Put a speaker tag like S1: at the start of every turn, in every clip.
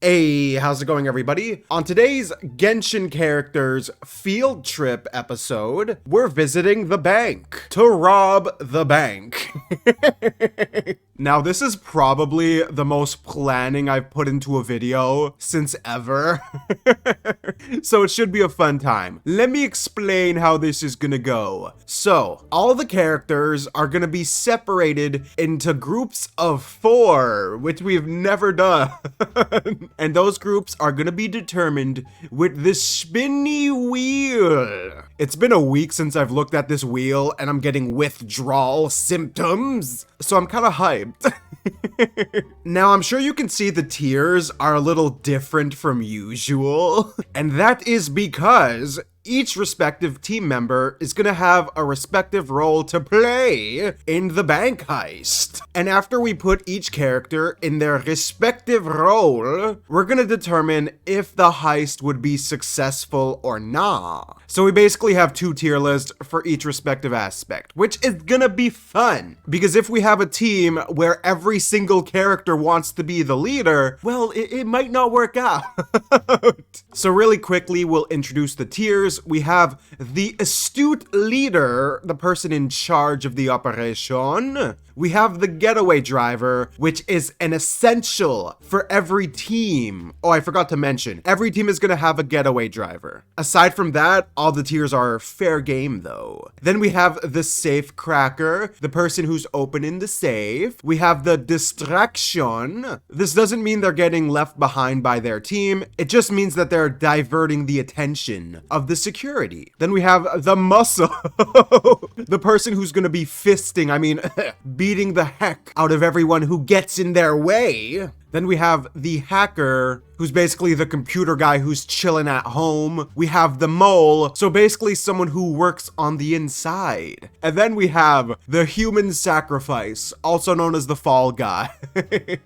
S1: Hey, how's it going, everybody? On today's Genshin Characters Field Trip episode, we're visiting the bank to rob the bank. Now, this is probably the most planning I've put into a video since ever. So it should be a fun time. Let me explain how this is gonna go. So, all the characters are gonna be separated into groups of 4, which we've never done. And those groups are gonna be determined with this spinny wheel. It's been a week since I've looked at this wheel and I'm getting withdrawal symptoms, so I'm kind of hyped. Now, I'm sure you can see the tiers are a little different from usual, and that is because each respective team member is gonna have a respective role to play in the bank heist. And after we put each character in their respective role, we're gonna determine if the heist would be successful or not. So we basically have 2 tier lists for each respective aspect, which is gonna be fun. Because if we have a team where every single character wants to be the leader, well, it might not work out. So really quickly, we'll introduce the tiers. We have the astute leader, the person in charge of the operation. We have the getaway driver, which is an essential for every team. Oh, I forgot to mention, every team is gonna have a getaway driver. Aside from that, all the tiers are fair game though. Then we have the safe cracker, the person who's opening the safe. We have the distraction. This doesn't mean they're getting left behind by their team. It just means that they're diverting the attention of the security. Then we have the muscle, the person who's gonna be fisting, beating the heck out of everyone who gets in their way. Then we have the hacker, who's basically the computer guy who's chilling at home. We have the mole, so basically someone who works on the inside. And then we have the human sacrifice, also known as the fall guy.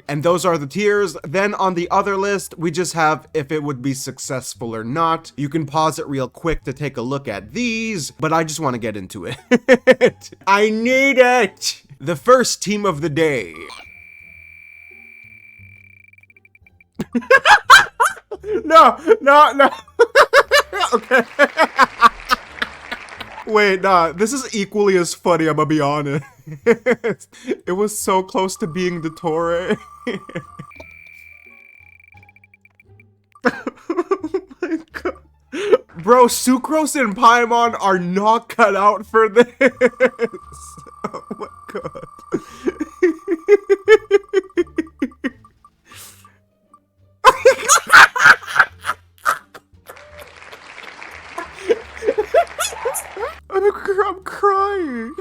S1: And those are the tiers. Then on the other list, we just have if it would be successful or not. You can pause it real quick to take a look at these, but I just want to get into it. I need it! The first team of the day. No. Okay. Wait, nah, this is equally as funny, I'm gonna be honest. It was so close to being the Torre. Oh my god. Bro, Sucrose and Paimon are not cut out for this. Oh my god. I'm crying.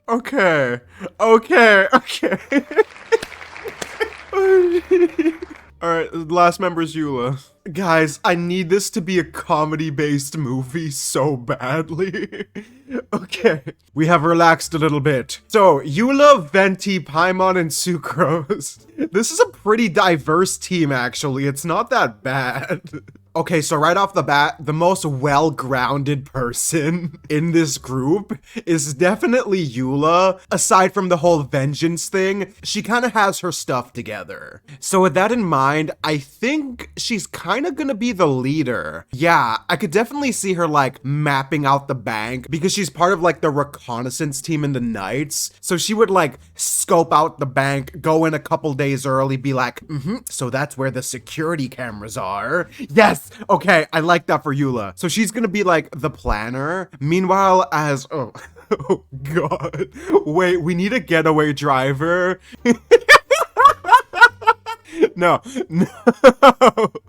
S1: Okay. Alright, the last member is Eula. Guys, I need this to be a comedy-based movie so badly. Okay, we have relaxed a little bit. So, Eula, Venti, Paimon, and Sucrose. This is a pretty diverse team, actually. It's not that bad. Okay, so right off the bat, the most well-grounded person in this group is definitely Eula. Aside from the whole vengeance thing, she kind of has her stuff together. So with that in mind, I think she's kind of gonna be the leader. Yeah, I could definitely see her like mapping out the bank because she's part of like the reconnaissance team in the Knights. So she would like scope out the bank, go in a couple days early, be like, so that's where the security cameras are. Yes! Okay, I like that for Eula. So she's gonna be like the planner. Meanwhile, as oh god. Wait, we need a getaway driver. No.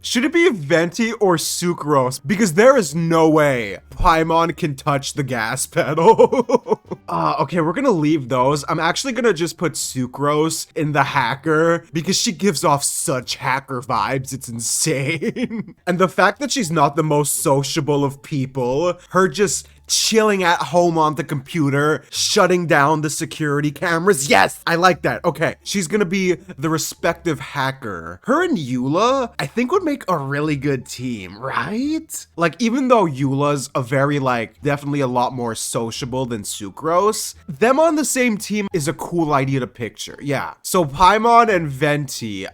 S1: Should it be Venti or Sucrose? Because there is no way Paimon can touch the gas pedal. Okay, we're gonna leave those. I'm actually gonna just put Sucrose in the hacker because she gives off such hacker vibes. It's insane. And the fact that she's not the most sociable of people, her just chilling at home on the computer, shutting down the security cameras. Yes, I like that. Okay, she's gonna be the respective hacker. Her and Eula, I think would make a really good team, right? Like, even though Eula's a very, like, definitely a lot more sociable than Sucrose, them on the same team is a cool idea to picture. Yeah. So Paimon and Venti,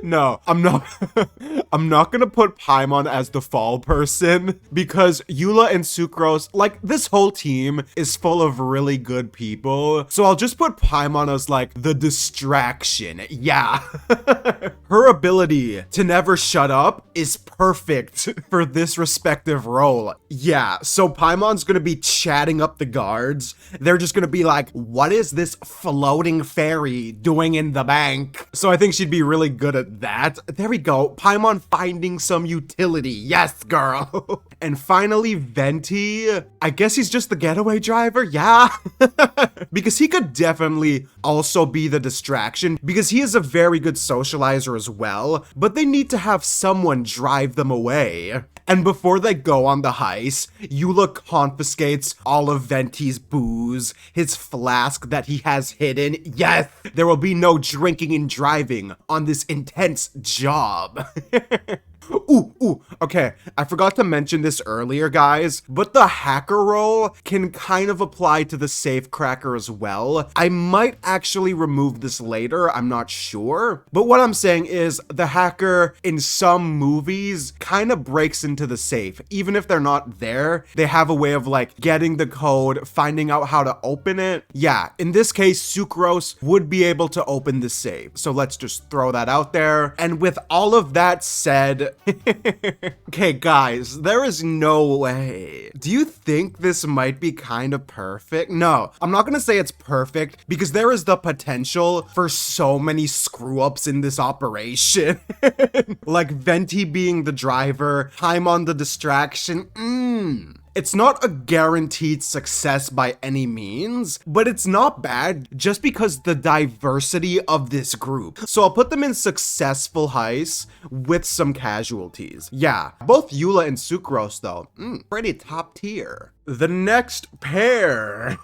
S1: no, I'm not. I'm not gonna put Paimon as the fall person because Eula and Sucrose, like, this whole team is full of really good people. So I'll just put Paimon as like the distraction. Yeah. Her ability to never shut up is perfect for this respective role. Yeah. So Paimon's gonna be chatting up the guards. They're just gonna be like, what is this floating fairy doing in the bank? So I think she'd be really good at that. There we go. Paimon finding some utility. Yes, girl. And finally, Venti. I guess he's just the getaway driver. Yeah. Because he could definitely also be the distraction because he is a very good socializer as well, but they need to have someone drive them away. And before they go on the heist, Eula confiscates all of Venti's booze, his flask that he has hidden. Yes, there will be no drinking and driving on this intense job. Ooh, okay, I forgot to mention this earlier, guys, but the hacker role can kind of apply to the safecracker as well. I might actually remove this later, I'm not sure. But what I'm saying is the hacker in some movies kind of breaks into the safe. Even if they're not there, they have a way of like getting the code, finding out how to open it. Yeah, in this case, Sucrose would be able to open the safe. So let's just throw that out there. And with all of that said, okay, guys, there is no way. Do you think this might be kind of perfect? No, I'm not gonna say it's perfect because there is the potential for so many screw-ups in this operation. Like Venti being the driver, Paimon the distraction. It's not a guaranteed success by any means, but it's not bad just because the diversity of this group. So I'll put them in successful heists with some casualties. Yeah, both Eula and Sucrose though, pretty top tier. The next pair.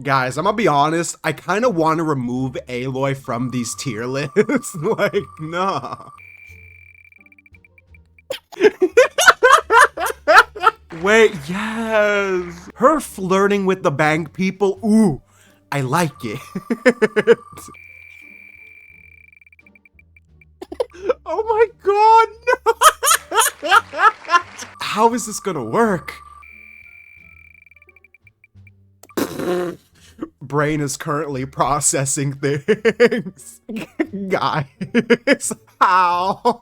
S1: Guys, I'm gonna be honest, I kind of want to remove Eloy from these tier lists. Like, nah. Wait, yes! Her flirting with the bank people, ooh, I like it. Oh my god, no! How is this gonna work? Brain is currently processing things. Guys, how?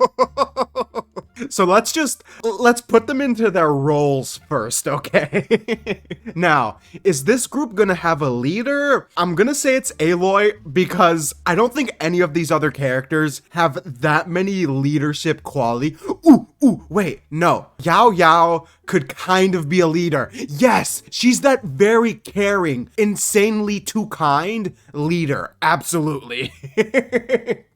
S1: So let's put them into their roles first, okay? Now, is this group gonna have a leader? I'm gonna say it's Eloy because I don't think any of these other characters have that many leadership quality. Ooh, wait, no. Yao Yao could kind of be a leader. Yes, she's that very caring, insanely too kind leader. Absolutely.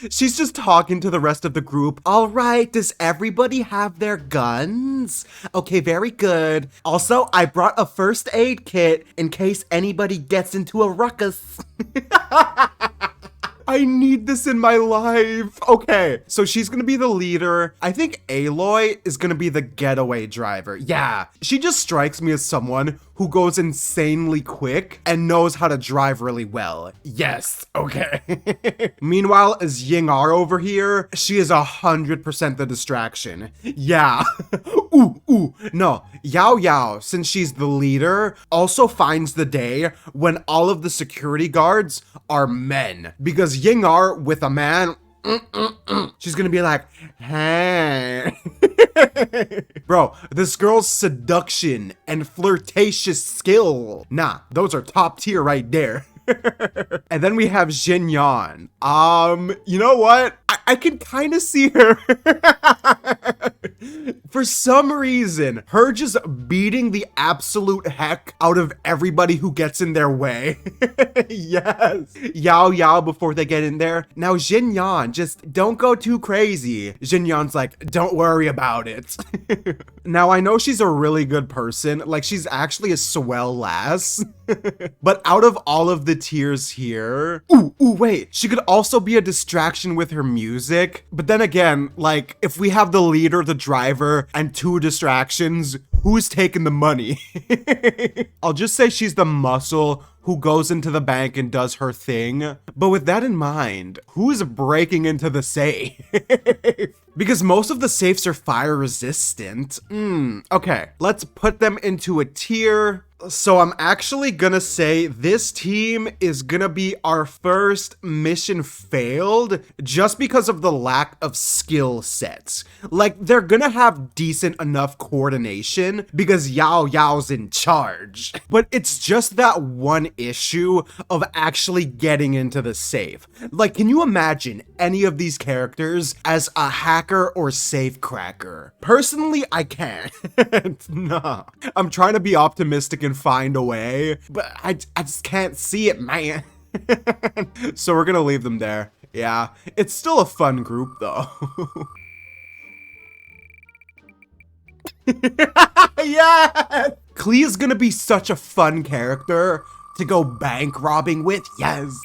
S1: She's just talking to the rest of the group. All right, does everybody have their guns? Okay, very good. Also, I brought a first aid kit in case anybody gets into a ruckus. I need this in my life. Okay, so she's gonna be the leader. I think Eloy is gonna be the getaway driver. Yeah, she just strikes me as someone who goes insanely quick and knows how to drive really well. Yes, okay. Meanwhile, as Ying'ar over here, she is 100% the distraction. Yeah. Ooh, no. Yao Yao, since she's the leader, also finds the day when all of the security guards are men. Because Ying'ar with a man, she's gonna be like, hey. Bro, this girl's seduction and flirtatious skill. Nah, those are top tier right there. And then we have Jin Yan. You know what? I can kind of see her For some reason, her just beating the absolute heck out of everybody who gets in their way. Yes. Yao before they get in there. Now Xinyan, just don't go too crazy. Xinyan's like, don't worry about it. Now I know she's a really good person. Like, she's actually a swell lass. But out of all of the tiers here, ooh, wait, she could also be a distraction with her music. But then again, like, if we have the leader, the driver, and 2 distractions, who's taking the money? I'll just say she's the muscle who goes into the bank and does her thing. But with that in mind, who's breaking into the safe? Because most of the safes are fire resistant. Okay, let's put them into a tier. So I'm actually gonna say this team is gonna be our first mission failed just because of the lack of skill sets. Like, they're gonna have decent enough coordination because Yao's in charge. But it's just that one issue of actually getting into the safe. Like, can you imagine any of these characters as a hacker or safe cracker? Personally, I can't. Nah. I'm trying to be optimistic and find a way, but I just can't see it, man. So we're gonna leave them there. Yeah, it's still a fun group though. Yes! Klee is gonna be such a fun character to go bank robbing with. Yes.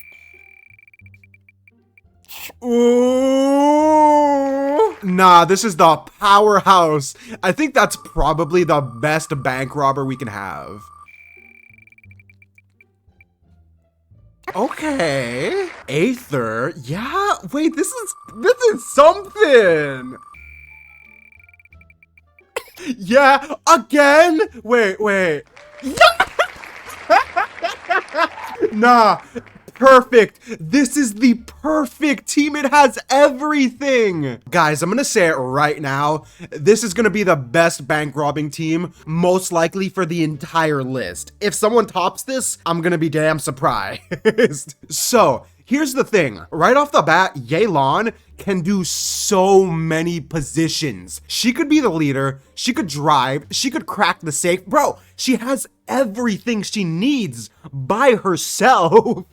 S1: Ooh. Nah, this is the powerhouse. I think that's probably the best bank robber we can have. Okay. Aether. Yeah, wait, this is something. Yeah, again? Wait. Nah. Perfect. This is the perfect team. It has everything. Guys, I'm gonna say it right now. This is gonna be the best bank robbing team, most likely for the entire list. If someone tops this, I'm gonna be damn surprised. So, here's the thing. Right off the bat, Yelan can do so many positions. She could be the leader, she could drive, she could crack the safe. Bro, she has everything she needs by herself.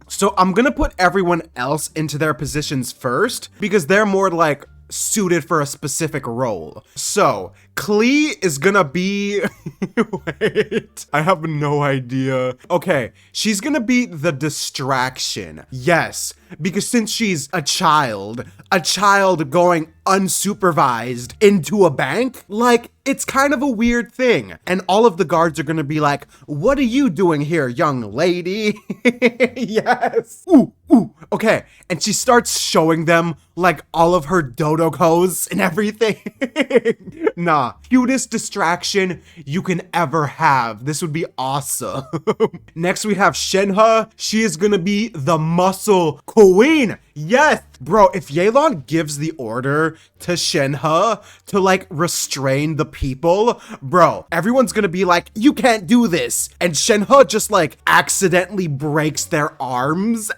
S1: So I'm gonna put everyone else into their positions first because they're more like suited for a specific role. So Klee is gonna be wait, I have no idea. Okay, she's gonna be the distraction. Yes, because since she's a child going unsupervised into a bank, like, it's kind of a weird thing. And all of the guards are gonna be like, what are you doing here, young lady? Yes. Ooh. Okay, and she starts showing them like all of her dodokos and everything. Nah, cutest distraction you can ever have. This would be awesome. Next we have Shenhe. She is gonna be the muscle queen. Yes, bro, if Yelan gives the order to Shenhe to like restrain the people, bro, everyone's gonna be like, you can't do this. And Shenhe just like accidentally breaks their arms.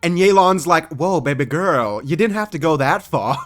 S1: And Yelan's like, whoa, baby girl, you didn't have to go that far.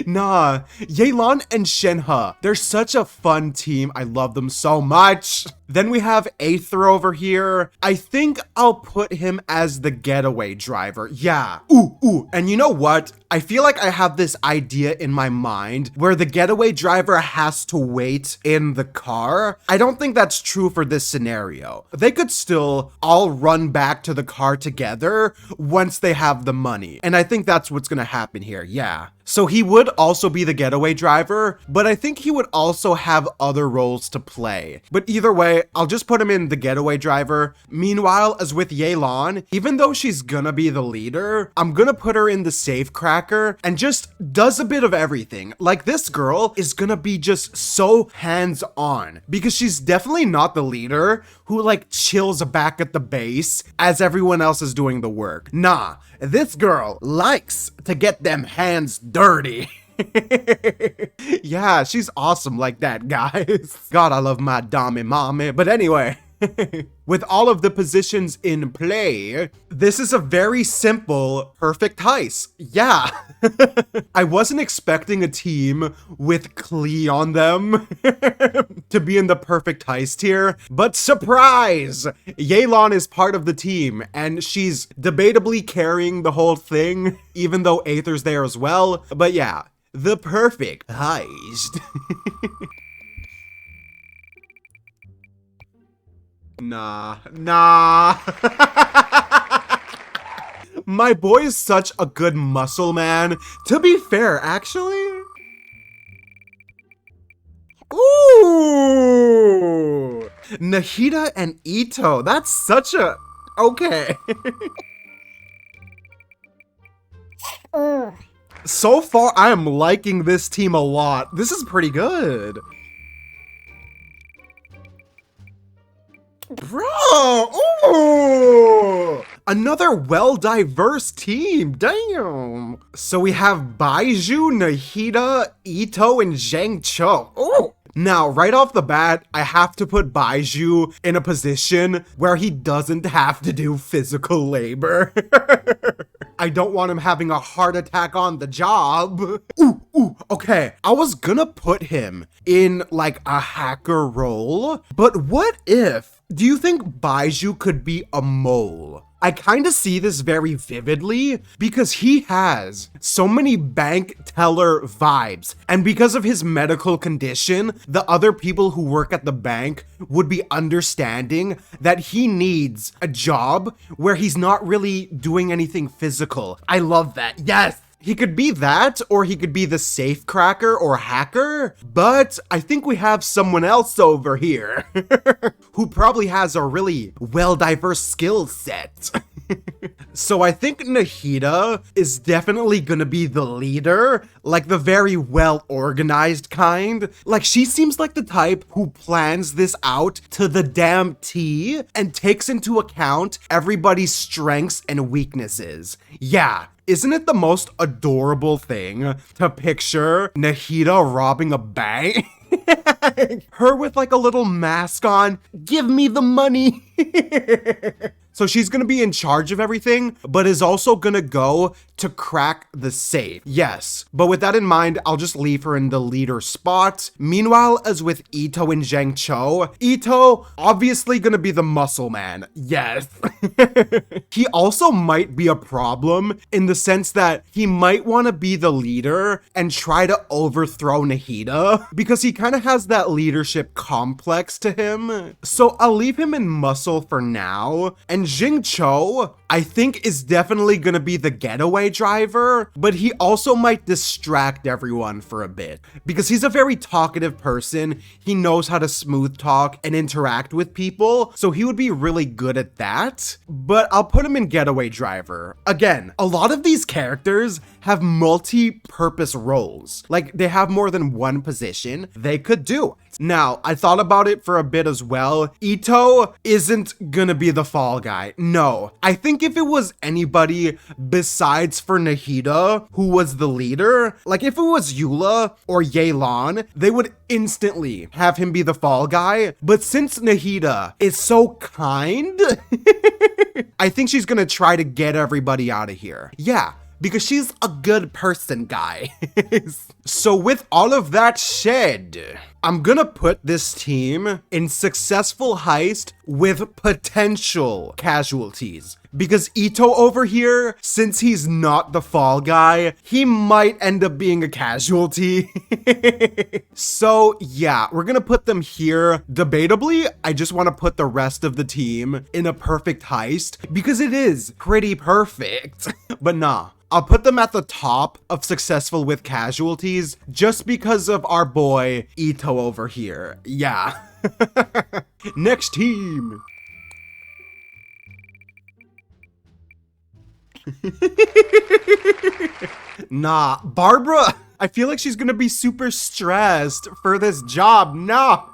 S1: Nah, Yelan and Shenhe, they're such a fun team. I love them so much. Then we have Aether over here. I think I'll put him as the getaway driver. Yeah. Ooh. And you know what? I feel like I have this idea in my mind where the getaway driver has to wait in the car. I don't think that's true for this scenario. They could still all run back to the car together once they have the money. And I think that's what's gonna happen here. Yeah. So he would also be the getaway driver, but I think he would also have other roles to play. But either way, I'll just put him in the getaway driver. Meanwhile, as with Yelan, even though she's gonna be the leader, I'm gonna put her in the safe cracker and just does a bit of everything. Like, this girl is gonna be just so hands-on because she's definitely not the leader who like chills back at the base as everyone else is doing the work. Nah, this girl likes to get them hands dirty. Yeah, she's awesome like that, guys. God, I love my Dami mommy. But anyway, With all of the positions in play, this is a very simple, perfect heist. Yeah. I wasn't expecting a team with Klee on them to be in the perfect heist here, but surprise! Yelan is part of the team, and she's debatably carrying the whole thing, even though Aether's there as well. But yeah, the perfect heist. Nah. My boy is such a good muscle man. To be fair, actually. Ooh! Nahida and Ito. That's such a... Okay. So far, I am liking this team a lot. This is pretty good. Bro! Ooh! Another well-diverse team, damn! So we have Baizhu, Nahida, Ito, and Zhang Cho. Ooh! Now, right off the bat, I have to put Baizhu in a position where he doesn't have to do physical labor. I don't want him having a heart attack on the job. Ooh, okay. I was gonna put him in like a hacker role, but what if, do you think Baizhu could be a mole? I kind of see this very vividly because he has so many bank teller vibes, and because of his medical condition, the other people who work at the bank would be understanding that he needs a job where he's not really doing anything physical. I love that. Yes! He could be that, or he could be the safe cracker or hacker, but I think we have someone else over here who probably has a really well-diverse skill set. So I think Nahida is definitely gonna be the leader, like the very well-organized kind. Like, she seems like the type who plans this out to the damn T and takes into account everybody's strengths and weaknesses. Yeah. Isn't it the most adorable thing to picture Nahida robbing a bank? Her with like a little mask on, give me the money. So she's gonna be in charge of everything, but is also gonna go to crack the safe. Yes, but with that in mind, I'll just leave her in the leader spot. Meanwhile, as with Ito and Zhang Cho, Ito obviously gonna be the muscle man. Yes. He also might be a problem in the sense that he might want to be the leader and try to overthrow Nahida because he kind of has that leadership complex to him. So I'll leave him in muscle for now. And Jing Cho, I think, is definitely gonna be the getaway driver, but he also might distract everyone for a bit because he's a very talkative person. He knows how to smooth talk and interact with people, so he would be really good at that. But I'll put him in getaway driver. Again, a lot of these characters have multi-purpose roles. Like, they have more than one position they could do. Now, I thought about it for a bit as well. Ito isn't gonna be the fall guy. No. I think if it was anybody besides for Nahida, who was the leader, like if it was Eula or Yelan, they would instantly have him be the fall guy. But since Nahida is so kind, I think she's gonna try to get everybody out of here. Yeah. Because she's a good person, guys. So with all of that said, I'm gonna put this team in successful heist with potential casualties. Because Ito over here, since he's not the fall guy, he might end up being a casualty. So yeah, we're gonna put them here. Debatably, I just want to put the rest of the team in a perfect heist because it is pretty perfect. But nah. I'll put them at the top of successful with casualties just because of our boy Ito over here. Yeah. Next team. Nah, Barbara, I feel like she's gonna be super stressed for this job. Nah.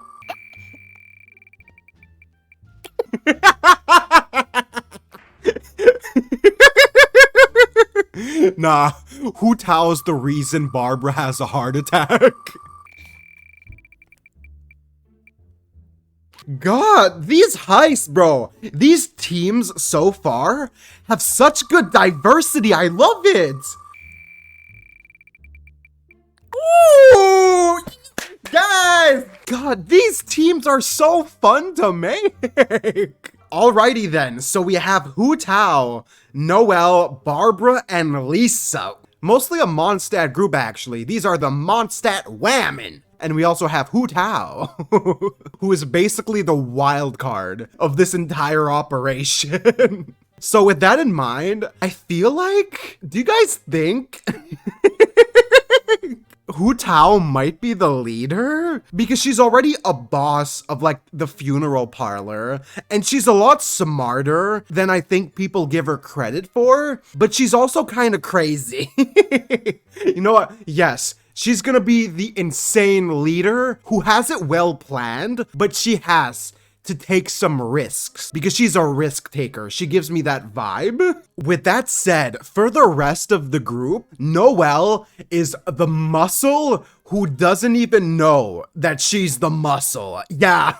S1: Nah, Hu Tao's the reason Barbara has a heart attack. God, these heists, bro. These teams so far have such good diversity. I love it. Ooh, guys. God, these teams are so fun to make. Alrighty then, so we have Hu Tao, Noelle, Barbara, and Lisa. Mostly a Mondstadt group, actually. These are the Mondstadt Whammon. And we also have Hu Tao, who is basically the wild card of this entire operation. So with that in mind, I feel like, do you guys think Hu Tao might be the leader? Because she's already a boss of like the funeral parlor, and she's a lot smarter than I think people give her credit for, but she's also kind of crazy. You know what? Yes. She's gonna be the insane leader who has it well planned, but she has to take some risks because she's a risk taker. She gives me that vibe. With that said, for the rest of the group, Noelle is the muscle who doesn't even know that she's the muscle. Yeah.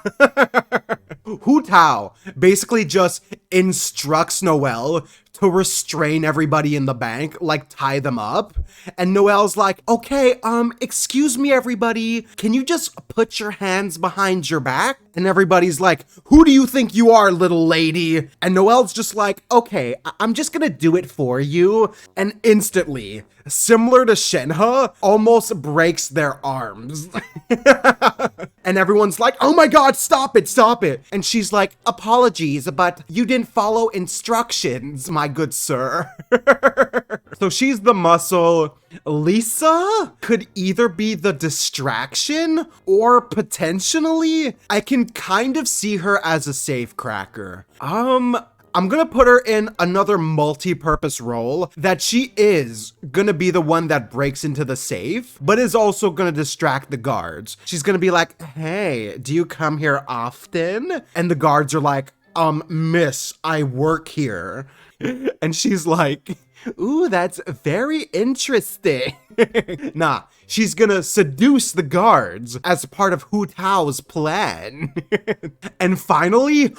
S1: Hu Tao basically just instructs Noelle to restrain everybody in the bank, like tie them up. And Noelle's like, okay, excuse me, everybody. Can you just put your hands behind your back? And everybody's like, who do you think you are, little lady? And Noelle's just like, okay, I'm just gonna do it for you. And instantly, similar to Shenhe, almost breaks their arms. And everyone's like, oh my God, stop it, stop it. And she's like, apologies, but you didn't follow instructions, my good sir. So she's the muscle. Lisa could either be the distraction or potentially I can kind of see her as a safe cracker. I'm gonna put her in another multi-purpose role that she is gonna be the one that breaks into the safe, but is also gonna distract the guards. She's gonna be like, hey, do you come here often? And the guards are like, miss, I work here. And she's like, ooh, that's very interesting. Nah, she's gonna seduce the guards as part of Hu Tao's plan. And finally,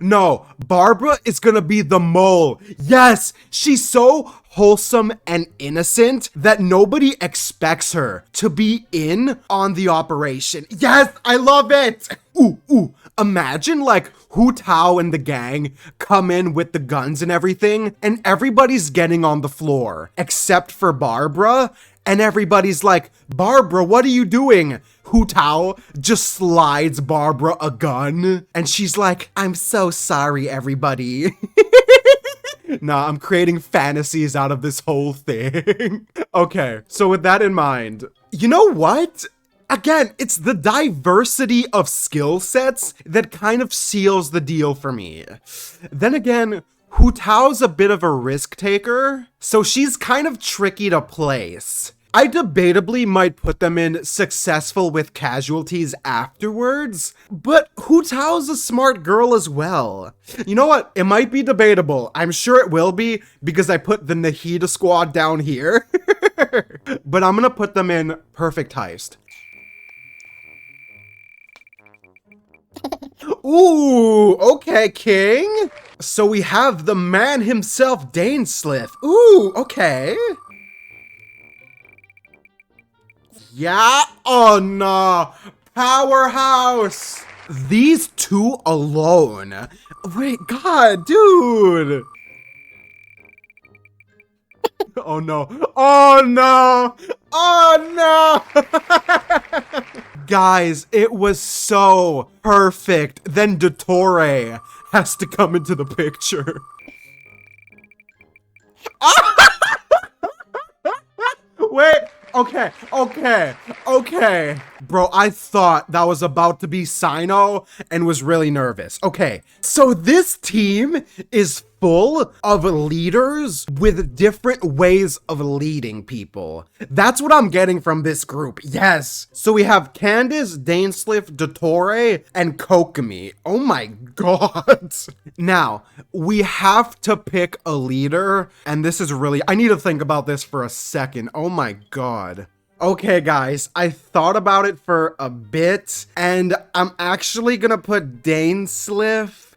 S1: no, Barbara is gonna be the mole. Yes, she's so wholesome and innocent that nobody expects her to be in on the operation. Yes, I love it. Imagine like Hu Tao and the gang come in with the guns and everything, and everybody's getting on the floor except for Barbara, and everybody's like, Barbara, what are you doing? Hu Tao just slides Barbara a gun, and she's like, I'm so sorry, everybody. Nah, I'm creating fantasies out of this whole thing. Okay, so with that in mind, you know what? Again, it's the diversity of skill sets that kind of seals the deal for me. Then again, Hu Tao's a bit of a risk taker, so she's kind of tricky to place. I debatably might put them in successful with casualties afterwards, but Hu Tao's a smart girl as well. You know what? It might be debatable. I'm sure it will be because I put the Nahida squad down here. But I'm gonna put them in perfect heist. Ooh, okay, King. So we have the man himself, Dainsleif. Ooh, okay. Yeah, oh no, powerhouse. These two alone. Wait, God, dude. Oh no, oh no, oh no. Guys, it was so perfect. Then Dottore has to come into the picture. Wait, okay. Bro, I thought that was about to be Cyno and was really nervous. Okay, so this team is full of leaders with different ways of leading people. That's what I'm getting from this group, yes. So we have Candace, Dainsleif, Dottore, and Kokomi. Oh my God. Now, we have to pick a leader, and this is really, I need to think about this for a second. Oh my God. Okay, guys, I thought about it for a bit, and I'm actually gonna put Dainsleif.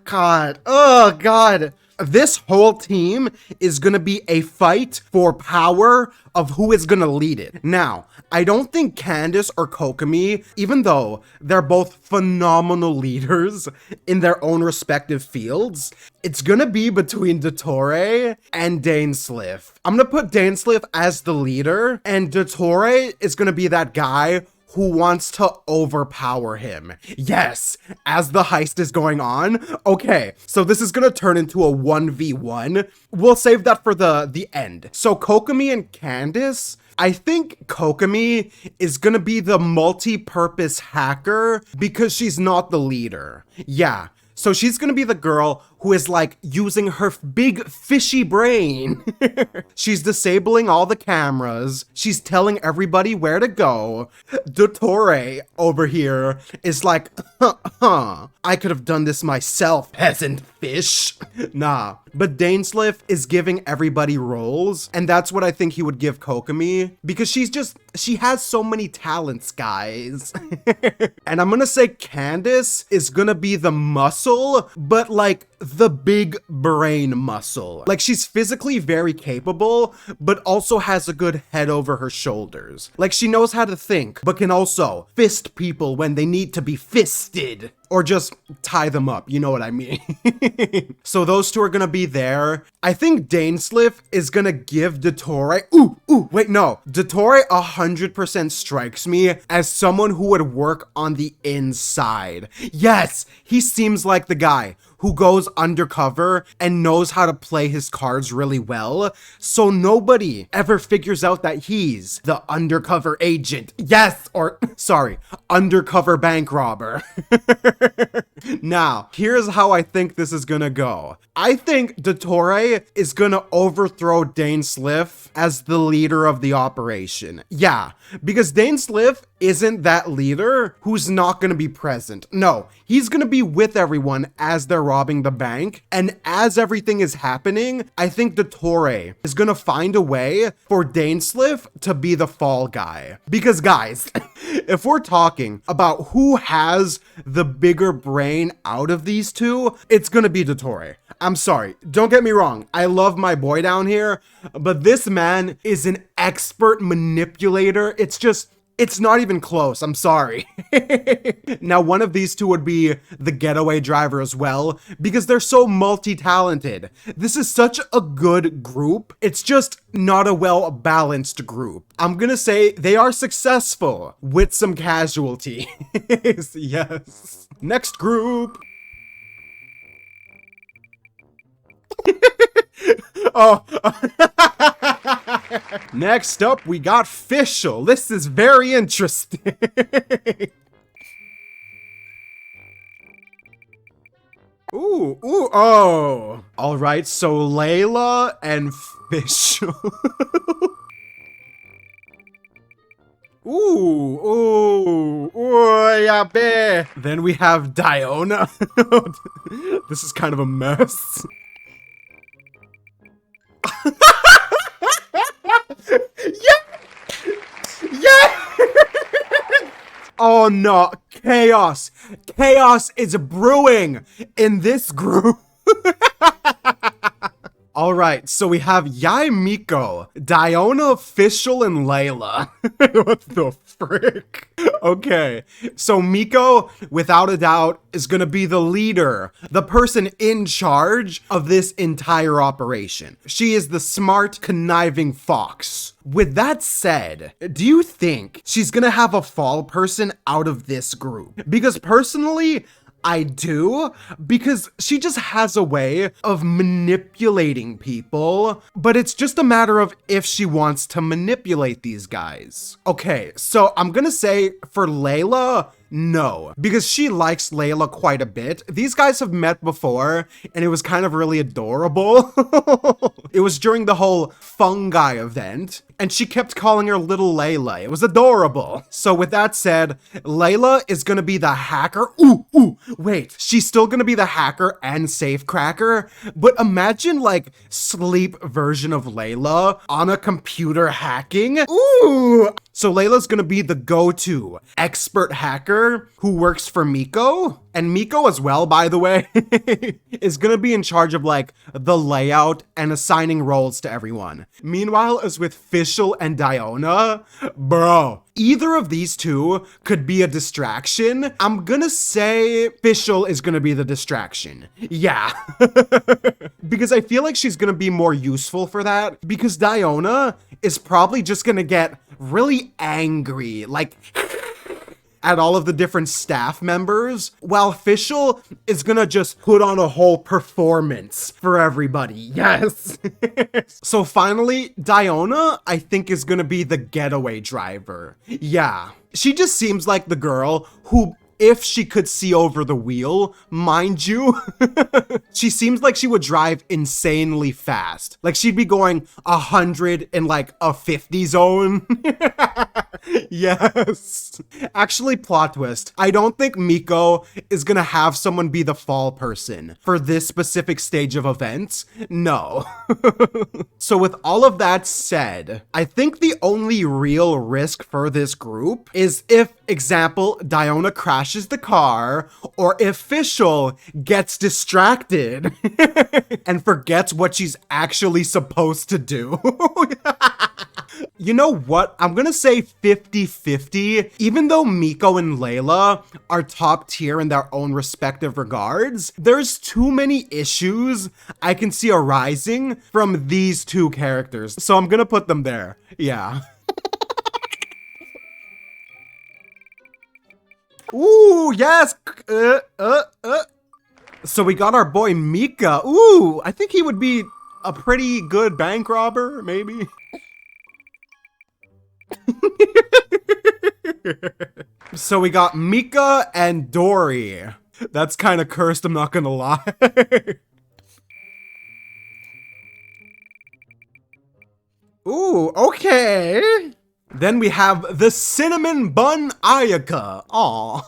S1: God. Oh, God. This whole team is gonna be a fight for power of who is gonna lead it. Now, I don't think Candace or Kokomi, even though they're both phenomenal leaders in their own respective fields, it's gonna be between Dottore and Dainsleif. I'm gonna put Dainsleif as the leader, and Dottore is gonna be that guy who wants to overpower him. Yes, as the heist is going on. Okay, so this is gonna turn into a 1v1. We'll save that for the end. So Kokomi and Candace, I think Kokomi is gonna be the multi-purpose hacker because she's not the leader. Yeah, so she's gonna be the girl who is like using her big fishy brain. She's disabling all the cameras. She's telling everybody where to go. Dottore over here is like, I could have done this myself, peasant fish. Nah, but Dainsleif is giving everybody roles, and that's what I think he would give Kokomi, because she has so many talents, guys. And I'm gonna say Candace is gonna be the muscle, but like the big brain muscle. Like, she's physically very capable, but also has a good head over her shoulders. Like, she knows how to think, but can also fist people when they need to be fisted. Or just tie them up, you know what I mean? So those two are gonna be there. I think Dainsleif is gonna give Dottore, wait, no. Dottore 100% strikes me as someone who would work on the inside. Yes, he seems like the guy who goes undercover and knows how to play his cards really well, so nobody ever figures out that he's the undercover agent. Yes, or sorry, undercover bank robber. Now, here's how I think this is gonna go. I think Dottore is gonna overthrow Dainsleif as the leader of the operation. Yeah, because Dainsleif isn't that leader who's not gonna be present. No, he's gonna be with everyone as they're robbing the bank, and as everything is happening, I think Dottore is gonna find a way for Dainsleif to be the fall guy. Because guys, if we're talking about who has the bigger brain out of these two, it's gonna be Dottore. I'm sorry, don't get me wrong, I love my boy down here, but this man is an expert manipulator. It's not even close, I'm sorry. Now, one of these two would be the getaway driver as well, because they're so multi-talented. This is such a good group. It's just not a well-balanced group. I'm gonna say they are successful with some casualties. Yes. Next group. Oh. Next up, we got Fischl. This is very interesting. Oh. All right, so Layla and Fischl. Yeah, bae. Then we have Diona. This is kind of a mess. Oh no, chaos. Chaos is brewing in this group. All right, so we have Miko, Diona, Fischl, and Layla. What the frick? Okay, so Miko, without a doubt, is gonna be the leader, the person in charge of this entire operation. She is the smart, conniving fox. With that said, do you think she's gonna have a fall person out of this group? Because personally, I do, because she just has a way of manipulating people, but it's just a matter of if she wants to manipulate these guys. Okay, so I'm gonna say for Layla, No, because she likes Layla quite a bit. These guys have met before, and it was kind of really adorable. It was during the whole fungi event, and she kept calling her little Layla. It was adorable. So with that said, Layla is gonna be the hacker. Wait, she's still gonna be the hacker and safecracker, but imagine like sleep version of Layla on a computer hacking. Ooh! So Layla's gonna be the go-to expert hacker who works for Miko. And Miko as well, by the way, is gonna be in charge of like the layout and assigning roles to everyone. Meanwhile, as with Fischl and Diona, bro, either of these two could be a distraction. I'm gonna say Fischl is gonna be the distraction. Yeah. Because I feel like she's gonna be more useful for that, because Diona is probably just gonna get really angry, like at all of the different staff members, while Fischl is gonna just put on a whole performance for everybody. Yes. So finally, Diona, I think, is gonna be the getaway driver. Yeah. She just seems like the girl who, if she could see over the wheel, mind you, she seems like she would drive insanely fast. Like she'd be going 100 in like a 50 zone. Yes. Actually, plot twist. I don't think Miko is gonna have someone be the fall person for this specific stage of events. No. So with all of that said, I think the only real risk for this group is if, example, Diona crashes the car, or if Fischl gets distracted and forgets what she's actually supposed to do. You know what? I'm gonna say 50-50. Even though Miko and Layla are top tier in their own respective regards, there's too many issues I can see arising from these two characters. So I'm gonna put them there. Yeah. Ooh, yes! So we got our boy Mika. Ooh, I think he would be a pretty good bank robber, maybe. So we got Mika and Dory. That's kind of cursed, I'm not gonna lie. Ooh, okay. Then we have the Cinnamon Bun Ayaka. Aw.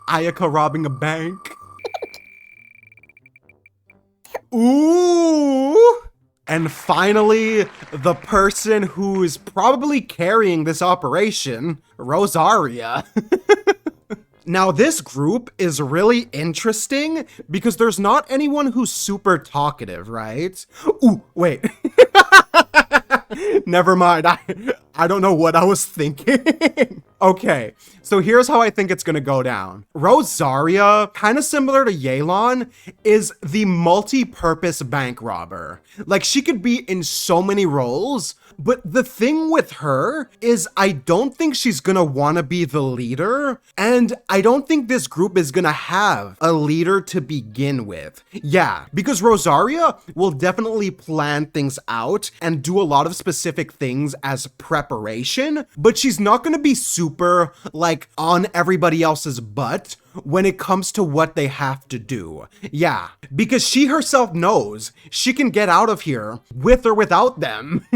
S1: Ayaka robbing a bank. Ooh. And finally, the person who's probably carrying this operation, Rosaria. Now, this group is really interesting because there's not anyone who's super talkative, right? Ooh, wait. Never mind. I don't know what I was thinking. Okay, so here's how I think it's gonna go down. Rosaria, kind of similar to Yelan, is the multi-purpose bank robber. Like, she could be in so many roles, but the thing with her is I don't think she's gonna wanna be the leader, and I don't think this group is gonna have a leader to begin with. Yeah, because Rosaria will definitely plan things out and do a lot of specific things as preparation, but she's not gonna be super, like, on everybody else's butt when it comes to what they have to do. Yeah, because she herself knows she can get out of here with or without them.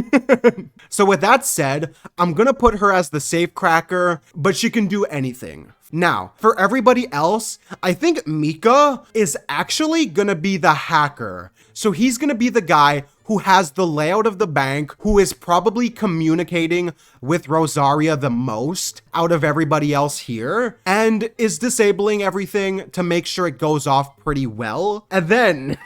S1: So with that said, I'm gonna put her as the safecracker, but she can do anything. Now, for everybody else, I think Mika is actually gonna be the hacker. So he's gonna be the guy who has the layout of the bank, who is probably communicating with Rosaria the most out of everybody else here, and is disabling everything to make sure it goes off pretty well. And then,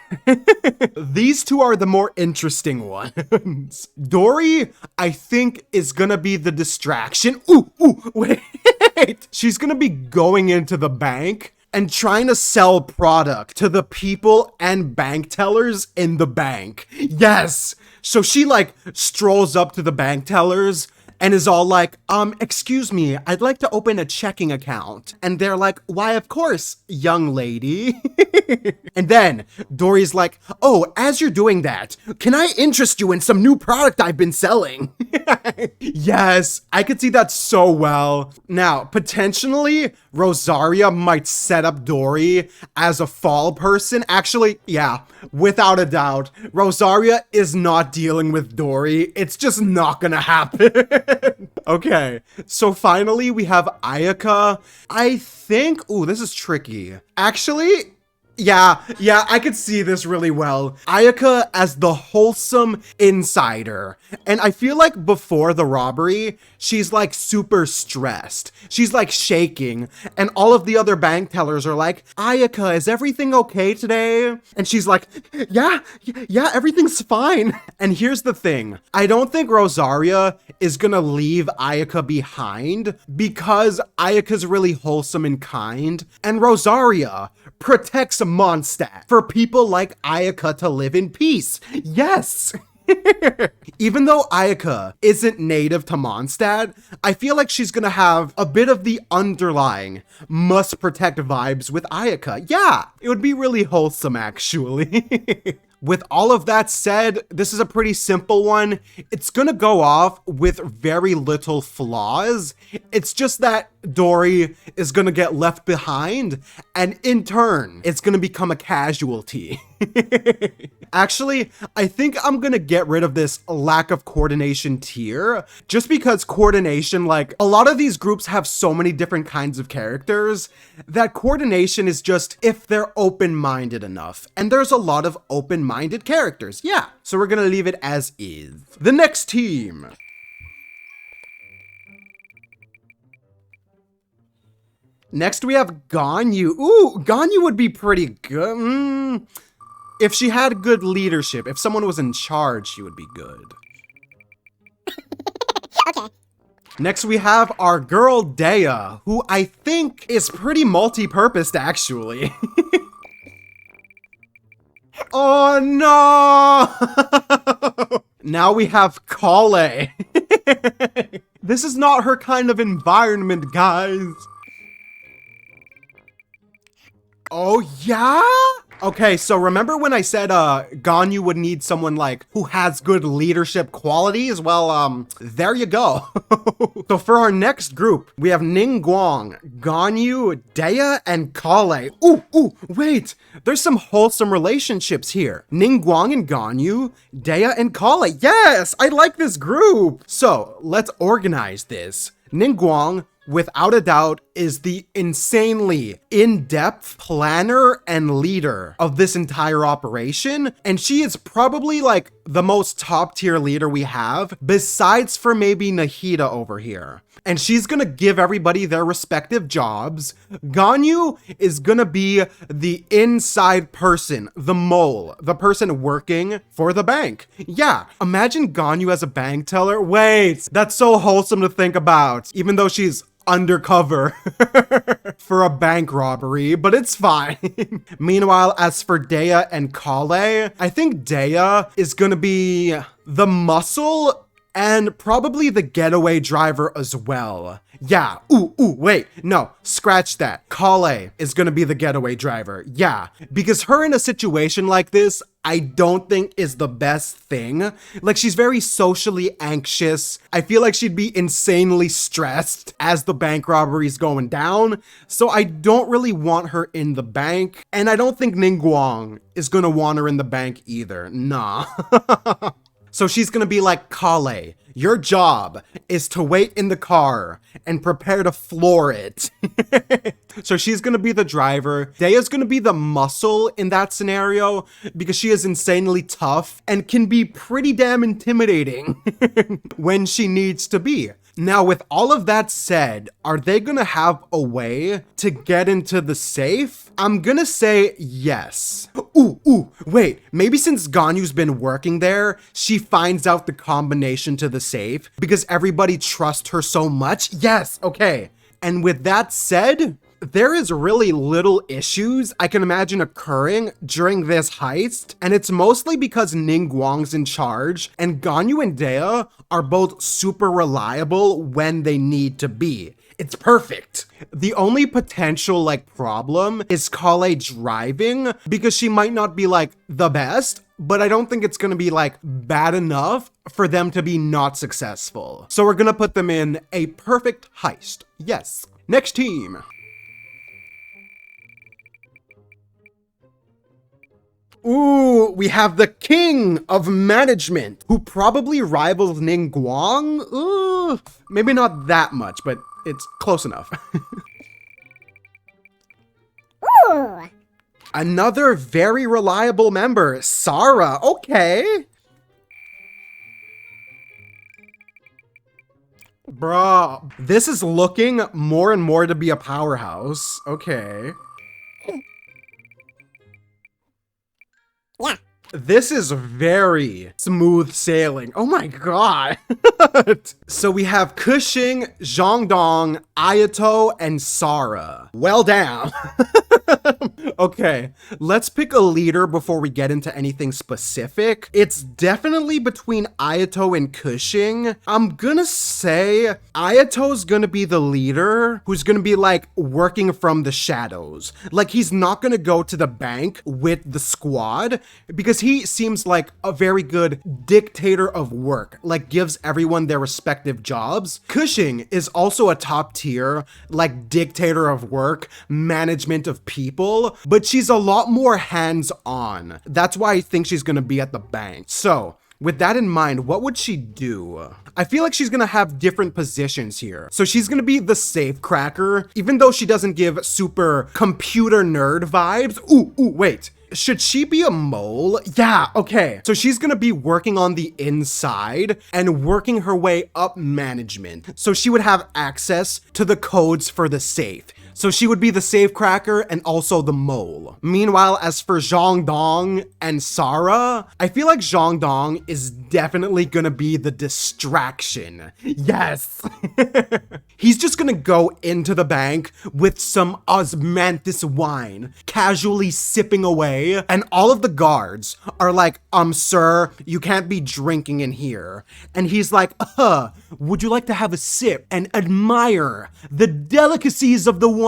S1: these two are the more interesting ones. Dory, I think, is gonna be the distraction. Ooh, wait. She's gonna be going into the bank and trying to sell product to the people and bank tellers in the bank. Yes! So she like strolls up to the bank tellers and is all like, excuse me, I'd like to open a checking account. And they're like, why, of course, young lady. And then Dory's like, oh, as you're doing that, can I interest you in some new product I've been selling? Yes, I could see that so well. Now, potentially, Rosaria might set up Dory as a fall person. Actually, yeah, without a doubt, Rosaria is not dealing with Dory. It's just not gonna happen. Okay, so finally we have Ayaka. I think, ooh, this is tricky. Actually, yeah, I could see this really well. Ayaka as the wholesome insider. And I feel like before the robbery, she's like super stressed. She's like shaking. And all of the other bank tellers are like, Ayaka, is everything okay today? And she's like, yeah, everything's fine. And here's the thing. I don't think Rosaria is gonna leave Ayaka behind because Ayaka's really wholesome and kind. And Rosaria protects Mondstadt for people like Ayaka to live in peace. Yes! Even though Ayaka isn't native to Mondstadt, I feel like she's gonna have a bit of the underlying must protect vibes with Ayaka. Yeah, it would be really wholesome actually. With all of that said, this is a pretty simple one. It's gonna go off with very little flaws. It's just that Dory is gonna get left behind, and in turn, it's gonna become a casualty. Actually, I think I'm gonna get rid of this lack of coordination tier, just because coordination, like, a lot of these groups have so many different kinds of characters that coordination is just if they're open-minded enough, and there's a lot of open-minded characters. Yeah, so we're gonna leave it as is. The next team. Next we have Ganyu. Ooh, Ganyu would be pretty good. If she had good leadership, if someone was in charge, she would be good.
S2: Okay.
S1: Next we have our girl Dea, who I think is pretty multi-purposed actually. Oh no! Now we have Kale. This is not her kind of environment, guys. Oh yeah? Okay, so remember when I said Ganyu would need someone like who has good leadership qualities? Well, there you go. So for our next group, we have Ningguang, Ganyu, Dea, and Kale. Ooh, wait, there's some wholesome relationships here. Ningguang and Ganyu, Dea and Kale. Yes, I like this group. So let's organize this. Ningguang, without a doubt, is the insanely in-depth planner and leader of this entire operation. And she is probably like the most top-tier leader we have, besides for maybe Nahida over here. And she's gonna give everybody their respective jobs. Ganyu is gonna be the inside person, the mole, the person working for the bank. Yeah, imagine Ganyu as a bank teller. Wait, that's so wholesome to think about, even though she's undercover for a bank robbery, but it's fine. Meanwhile, as for Dea and Kale, I think Dea is gonna be the muscle and probably the getaway driver as well. Yeah, wait, no, scratch that. Kale is gonna be the getaway driver, yeah, because her in a situation like this, I don't think is the best thing. Like, she's very socially anxious. I feel like she'd be insanely stressed as the bank robbery is going down, so I don't really want her in the bank, and I don't think Ningguang is gonna want her in the bank either, nah. So she's gonna be like, Kale, your job is to wait in the car and prepare to floor it. So she's gonna be the driver. Dea's gonna be the muscle in that scenario because she is insanely tough and can be pretty damn intimidating when she needs to be. Now, with all of that said, are they gonna have a way to get into the safe? I'm gonna say yes. Wait, maybe since Ganyu's been working there, she finds out the combination to the safe because everybody trusts her so much? Yes, okay. And with that said, there is really little issues I can imagine occurring during this heist, and it's mostly because Ningguang's in charge, and Ganyu and Dea are both super reliable when they need to be. It's perfect. The only potential problem is Kaeya driving, because she might not be the best, but I don't think it's gonna be bad enough for them to be not successful. So we're gonna put them in a perfect heist. Yes. Next team. Ooh, we have the king of management, who probably rivals Ningguang. Ooh, maybe not that much, but it's close enough.
S2: Ooh.
S1: Another very reliable member, Sarah. Okay. Bruh, this is looking more and more to be a powerhouse. Okay.
S2: Yeah.
S1: This is very smooth sailing. Oh my god. So we have Cushing, Zhongdong, Ayato, and Sarah. Well, damn. Okay, let's pick a leader before we get into anything specific. It's definitely between Ayato and Cushing. I'm gonna say Ayato's gonna be the leader who's gonna be working from the shadows. He's not gonna go to the bank with the squad because he seems like a very good dictator of work, gives everyone their respective jobs. Cushing is also a top tier, dictator of work, management of people, but she's a lot more hands-on. That's why I think she's gonna be at the bank. So, with that in mind, what would she do? I feel like she's gonna have different positions here. So she's gonna be the safe cracker, even though she doesn't give super computer nerd vibes. Ooh, wait. Should she be a mole? Yeah, okay. So she's gonna be working on the inside and working her way up management. So she would have access to the codes for the safe. So she would be the safe cracker and also the mole. Meanwhile, as for Zhongdong and Sarah, I feel like Zhongdong is definitely gonna be the distraction. Yes. He's just gonna go into the bank with some osmanthus wine, casually sipping away, and all of the guards are like, sir, you can't be drinking in here. And he's like, would you like to have a sip and admire the delicacies of the wine?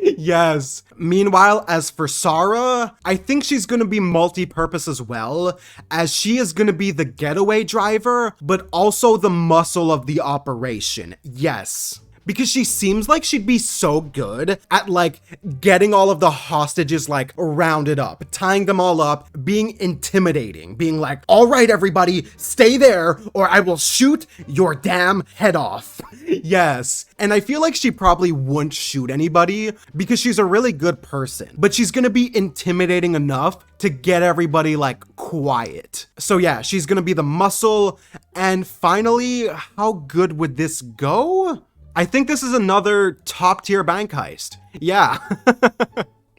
S1: Yes. Meanwhile, as for Sarah, I think she's gonna be multi-purpose as well, as she is gonna be the getaway driver, but also the muscle of the operation. Yes. Because she seems like she'd be so good at getting all of the hostages rounded up, tying them all up, being intimidating, being like, all right, everybody, stay there or I will shoot your damn head off. Yes. And I feel like she probably wouldn't shoot anybody because she's a really good person, but she's gonna be intimidating enough to get everybody quiet. So yeah, she's gonna be the muscle. And finally, how good would this go? I think this is another top tier bank heist. Yeah.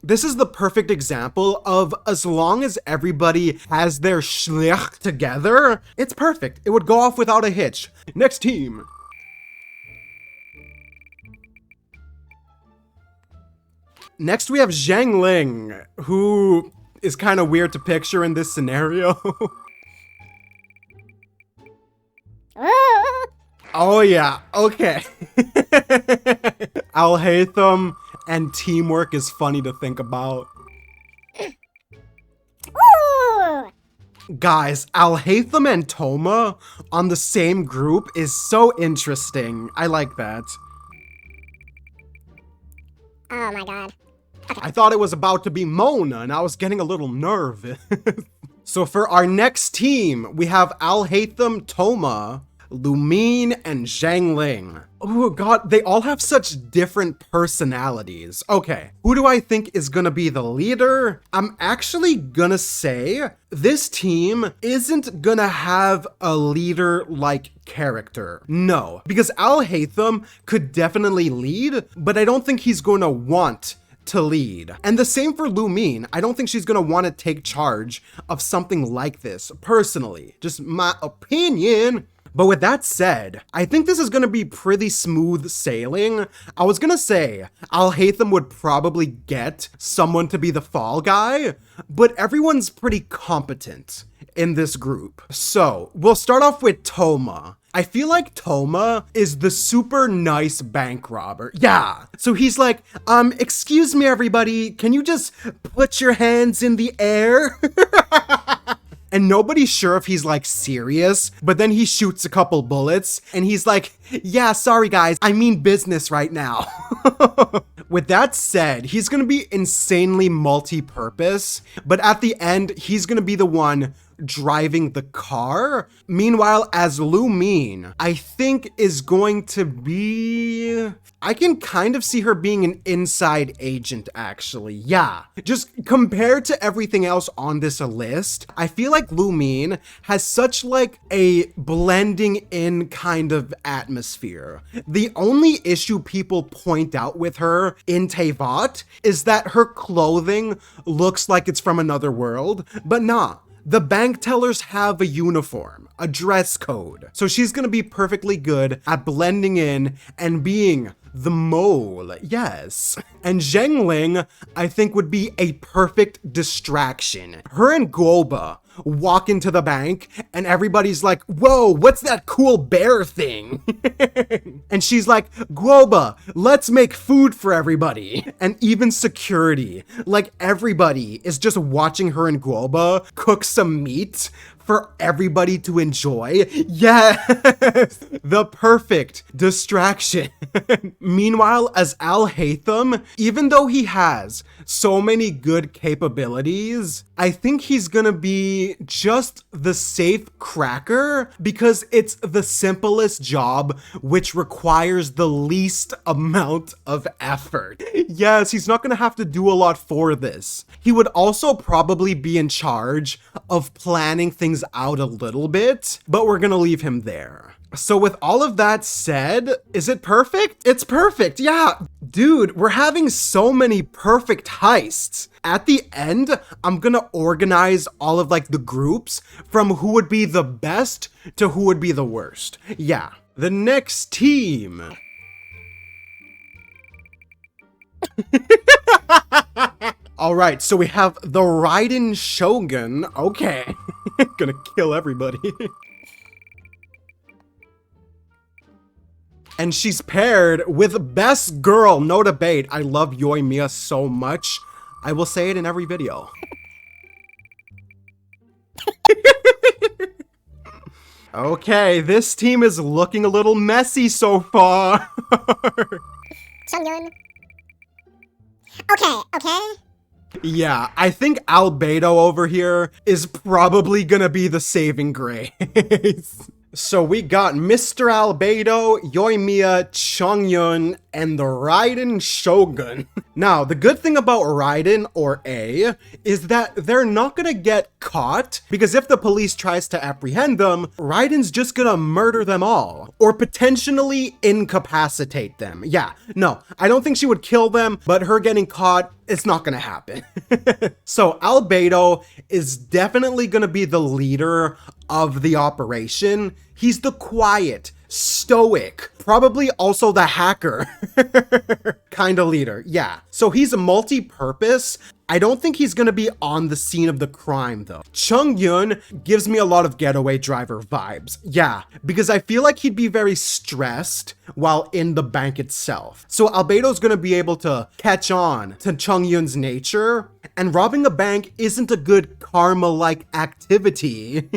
S1: This is the perfect example of as long as everybody has their schlich together, it's perfect. It would go off without a hitch. Next team. Next we have Zhang Ling, who is kind of weird to picture in this scenario. Oh yeah, okay. Alhaitham and teamwork is funny to think about.
S2: Ooh.
S1: Guys, Alhaitham and Toma on the same group is so interesting. I like that.
S2: Oh my god. Okay.
S1: I thought it was about to be Mona and I was getting a little nervous. So for our next team, we have Alhaitham, Toma, Lumine, and Zhang Ling. Oh god, they all have such different personalities. Okay, who do I think is gonna be the leader? I'm actually gonna say this team isn't gonna have a leader-like character. No, because Alhaitham could definitely lead, but I don't think he's gonna want to lead. And the same for Lumine. I don't think she's gonna want to take charge of something like this, personally. Just my opinion. But with that said, I think this is gonna be pretty smooth sailing. I was gonna say, Alhaitham would probably get someone to be the fall guy, but everyone's pretty competent in this group. So, we'll start off with Toma. I feel like Toma is the super nice bank robber. Yeah. So he's like, excuse me everybody, can you just put your hands in the air? And nobody's sure if he's like serious, but then he shoots a couple bullets and he's like, yeah, sorry guys, I mean business right now. With that said, he's gonna be insanely multi-purpose, but at the end, he's gonna be the one driving the car. Meanwhile, as Lu Min, I think is going to be... I can kind of see her being an inside agent, actually. Yeah. Just compared to everything else on this list, I feel like Lu Min has such like a blending in kind of atmosphere. The only issue people point out with her in Teyvat is that her clothing looks like it's from another world, but nah. The bank tellers have a uniform, a dress code. So she's gonna be perfectly good at blending in and being the mole, yes. And Zhengling, I think, would be a perfect distraction. Her and Guoba walk into the bank and everybody's like, whoa, what's that cool bear thing? And she's like, Guoba, let's make food for everybody. And even security, like everybody is just watching her and Guoba cook some meat for everybody to enjoy. Yes, the perfect distraction. Meanwhile, as Alhaitham, even though he has so many good capabilities, I think he's gonna be just the safe cracker because it's the simplest job which requires the least amount of effort. Yes, he's not gonna have to do a lot for this. He would also probably be in charge of planning things out a little bit, but we're gonna leave him there. So with all of that said, is it perfect? It's perfect, yeah. Dude, we're having so many perfect heists. At the end, I'm gonna organize all of like the groups from who would be the best to who would be the worst. Yeah, the next team. All right, so we have the Raiden Shogun. Okay, gonna kill everybody. And she's paired with best girl, no debate. I love Yoimiya so much. I will say it in every video. Okay, this team is looking a little messy so far.
S2: Changyun. Okay.
S1: Yeah, I think Albedo over here is probably gonna be the saving grace. So we got Mr. Albedo, Yoimiya, Changyun, and the Raiden Shogun. Now, the good thing about Raiden, or A, is that they're not gonna get caught, because if the police tries to apprehend them, Raiden's just gonna murder them all, or potentially incapacitate them. Yeah, no, I don't think she would kill them, but her getting caught, it's not gonna happen. So Albedo is definitely gonna be the leader of the operation. He's the quiet, stoic, probably also the hacker kind of leader. Yeah, so he's a multi-purpose. I don't think he's gonna be on the scene of the crime though. Changyun gives me a lot of getaway driver vibes. Yeah, because I feel like he'd be very stressed while in the bank itself. So Albedo's gonna be able to catch on to Changyun's nature, and robbing a bank isn't a good karma-like activity.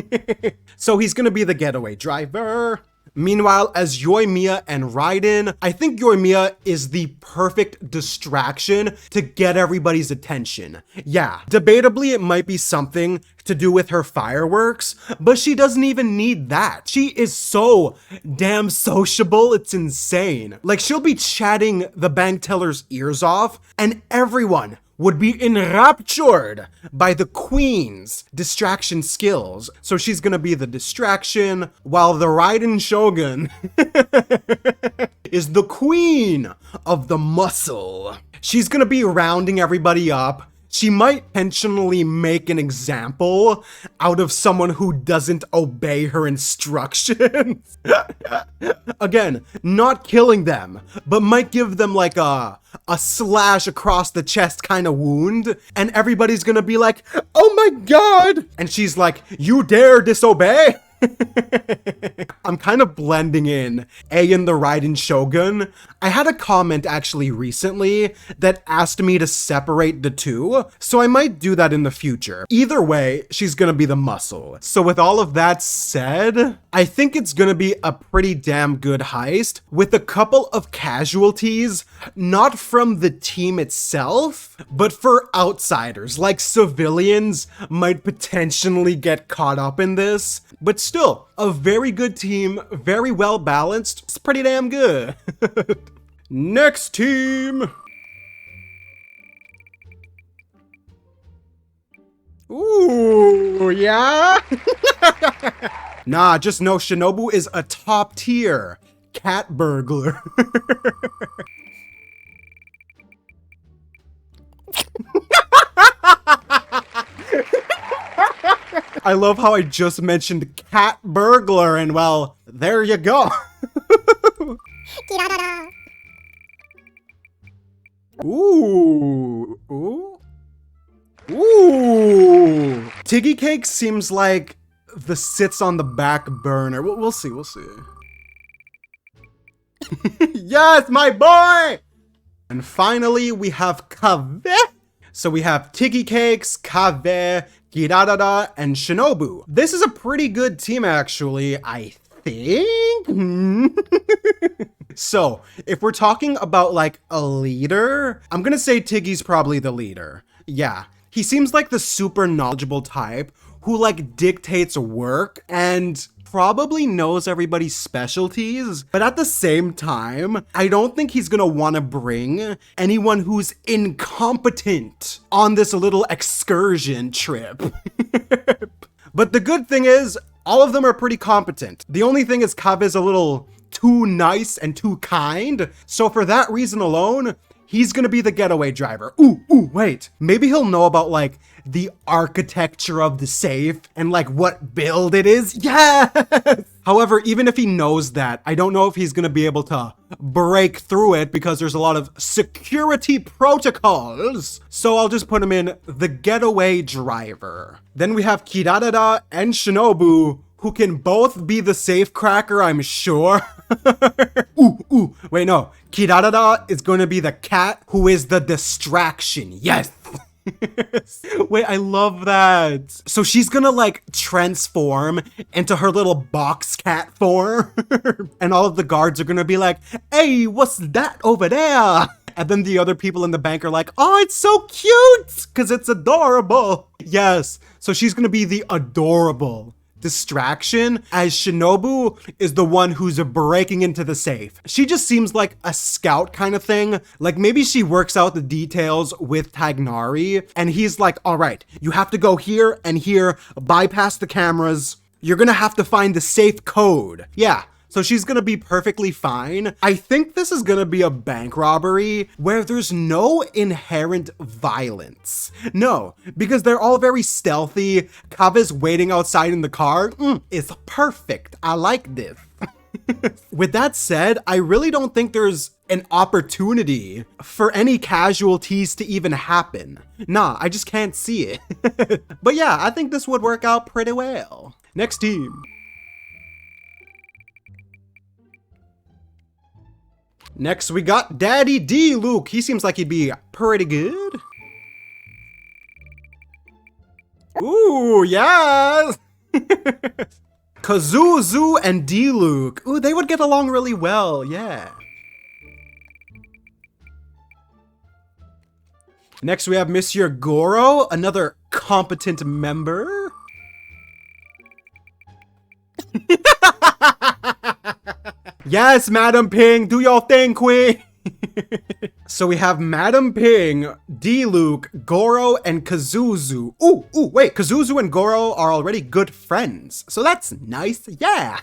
S1: So he's gonna be the getaway driver. Meanwhile, as Yoimiya and Raiden, I think Yoimiya is the perfect distraction to get everybody's attention. Yeah, debatably it might be something to do with her fireworks, but she doesn't even need that. She is so damn sociable, it's insane. Like, she'll be chatting the bank teller's ears off, and everyone would be enraptured by the queen's distraction skills. So she's gonna be the distraction, while the Raiden Shogun is the queen of the muscle. She's gonna be rounding everybody up, she might intentionally make an example out of someone who doesn't obey her instructions. Again, not killing them, but might give them like a slash across the chest kind of wound, and everybody's gonna be like, oh my god! And she's like, you dare disobey? I'm kind of blending in and the Raiden Shogun. I had a comment actually recently that asked me to separate the two, so I might do that in the future. Either way, she's gonna be the muscle. So with all of that said, I think it's gonna be a pretty damn good heist with a couple of casualties, not from the team itself, but for outsiders, like civilians might potentially get caught up in this, but still, a very good team, very well balanced. It's pretty damn good. Next team. Ooh, yeah? Nah, just know Shinobu is a top tier cat burglar. I love how I just mentioned cat burglar, and well, there you go. Ooh, ooh, ooh. Tiggy Cake seems like the sits on the back burner. We'll see, we'll see. Yes, my boy! And finally, we have Kaeya. So we have Tiggy Cakes, Kaeya, Kirarara, and Shinobu. This is a pretty good team, actually, I think. So, if we're talking about like a leader, I'm gonna say Tiggy's probably the leader. Yeah, he seems like the super knowledgeable type who like dictates work and probably knows everybody's specialties, but at the same time, I don't think he's gonna wanna bring anyone who's incompetent on this little excursion trip. But the good thing is, all of them are pretty competent. The only thing is Kaeya's a little too nice and too kind, so for that reason alone, he's gonna be the getaway driver. Ooh, wait. Maybe he'll know about like the architecture of the safe and like what build it is. Yes! However, even if he knows that, I don't know if he's gonna be able to break through it because there's a lot of security protocols. So I'll just put him in the getaway driver. Then we have Kirarara and Shinobu, who can both be the safe cracker, I'm sure. Wait, no. Kirarara is going to be the cat who is the distraction. Yes. Wait, I love that. So she's gonna like transform into her little box cat form. And all of the guards are gonna be like, hey, what's that over there? And then the other people in the bank are like, oh, it's so cute because it's adorable. Yes. So she's gonna be the adorable distraction, as Shinobu is the one who's breaking into the safe. She just seems like a scout kind of thing. Like maybe she works out the details with Tighnari and he's like, all right, you have to go here and here, bypass the cameras. You're gonna have to find the safe code. Yeah. So she's gonna be perfectly fine. I think this is gonna be a bank robbery where there's no inherent violence. No, because they're all very stealthy. Kaeya's waiting outside in the car. It's perfect. I like this. With that said, I really don't think there's an opportunity for any casualties to even happen. Nah, I just can't see it. But yeah, I think this would work out pretty well. Next team. Next, we got Daddy Diluc. He seems like he'd be pretty good. Ooh, yes! Kazuzu and Diluc. Ooh, they would get along really well, yeah. Next, we have Monsieur Goro, another competent member. Yes, Madam Ping, do your thing, queen. So we have Madam Ping, Diluc, Goro, and Kazuzu. Ooh, wait, Kazuzu and Goro are already good friends. So that's nice, yeah.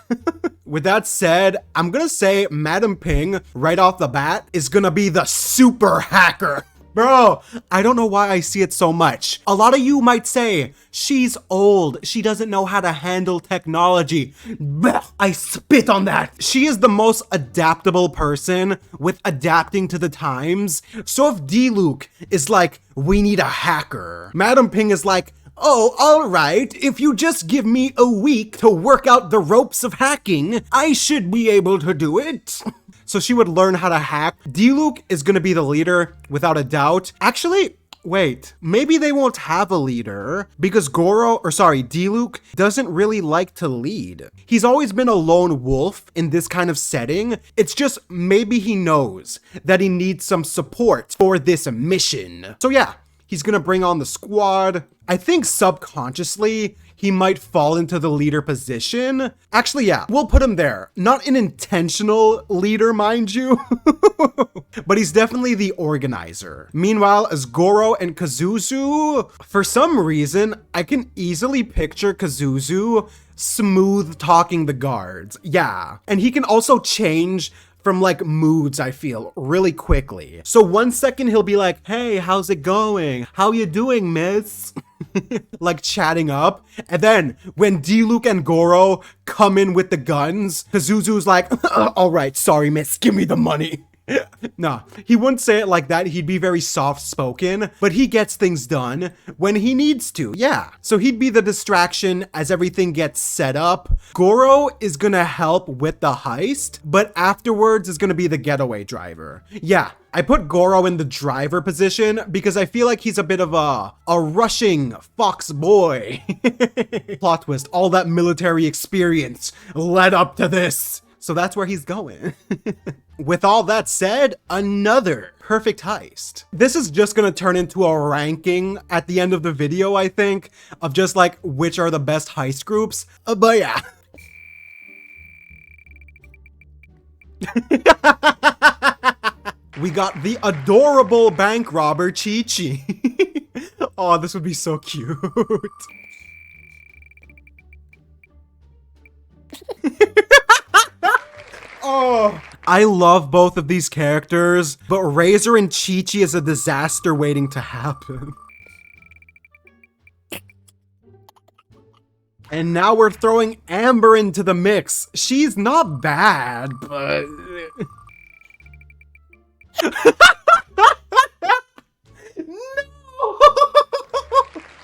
S1: With that said, I'm gonna say Madam Ping, right off the bat, is gonna be the super hacker. Bro, I don't know why I see it so much. A lot of you might say, she's old, she doesn't know how to handle technology. Blech, I spit on that. She is the most adaptable person with adapting to the times. So if Diluc is like, we need a hacker, Madam Ping is like, oh, all right, if you just give me a week to work out the ropes of hacking, I should be able to do it. So she would learn how to hack. Diluc is gonna be the leader, without a doubt. Actually, wait, maybe they won't have a leader because Diluc doesn't really like to lead. He's always been a lone wolf in this kind of setting. It's just maybe he knows that he needs some support for this mission. So yeah, he's gonna bring on the squad. I think subconsciously, he might fall into the leader position. Actually, yeah, we'll put him there. Not an intentional leader, mind you, but he's definitely the organizer. Meanwhile, as Goro and Kazuzu, for some reason, I can easily picture Kazuzu smooth talking the guards. Yeah, and he can also change from like moods, I feel, really quickly. So 1 second he'll be like, hey, how's it going? How you doing, miss? Like chatting up. And then when Diluc and Goro come in with the guns, Kazuzu's like, all right, sorry, miss, give me the money. Nah, he wouldn't say it like that. He'd be very soft-spoken, but he gets things done when he needs to, yeah. So he'd be the distraction as everything gets set up. Goro is gonna help with the heist, but afterwards is gonna be the getaway driver. Yeah, I put Goro in the driver position because I feel like he's a bit of a rushing fox boy. Plot twist, all that military experience led up to this. So that's where he's going. With all that said, another perfect heist. This is just gonna turn into a ranking at the end of the video, I think, of just like which are the best heist groups. But yeah. We got the adorable bank robber Chi-Chi. Oh, this would be so cute. Oh, I love both of these characters, but Razor and Chi-Chi is a disaster waiting to happen. And now we're throwing Amber into the mix. She's not bad, but... No!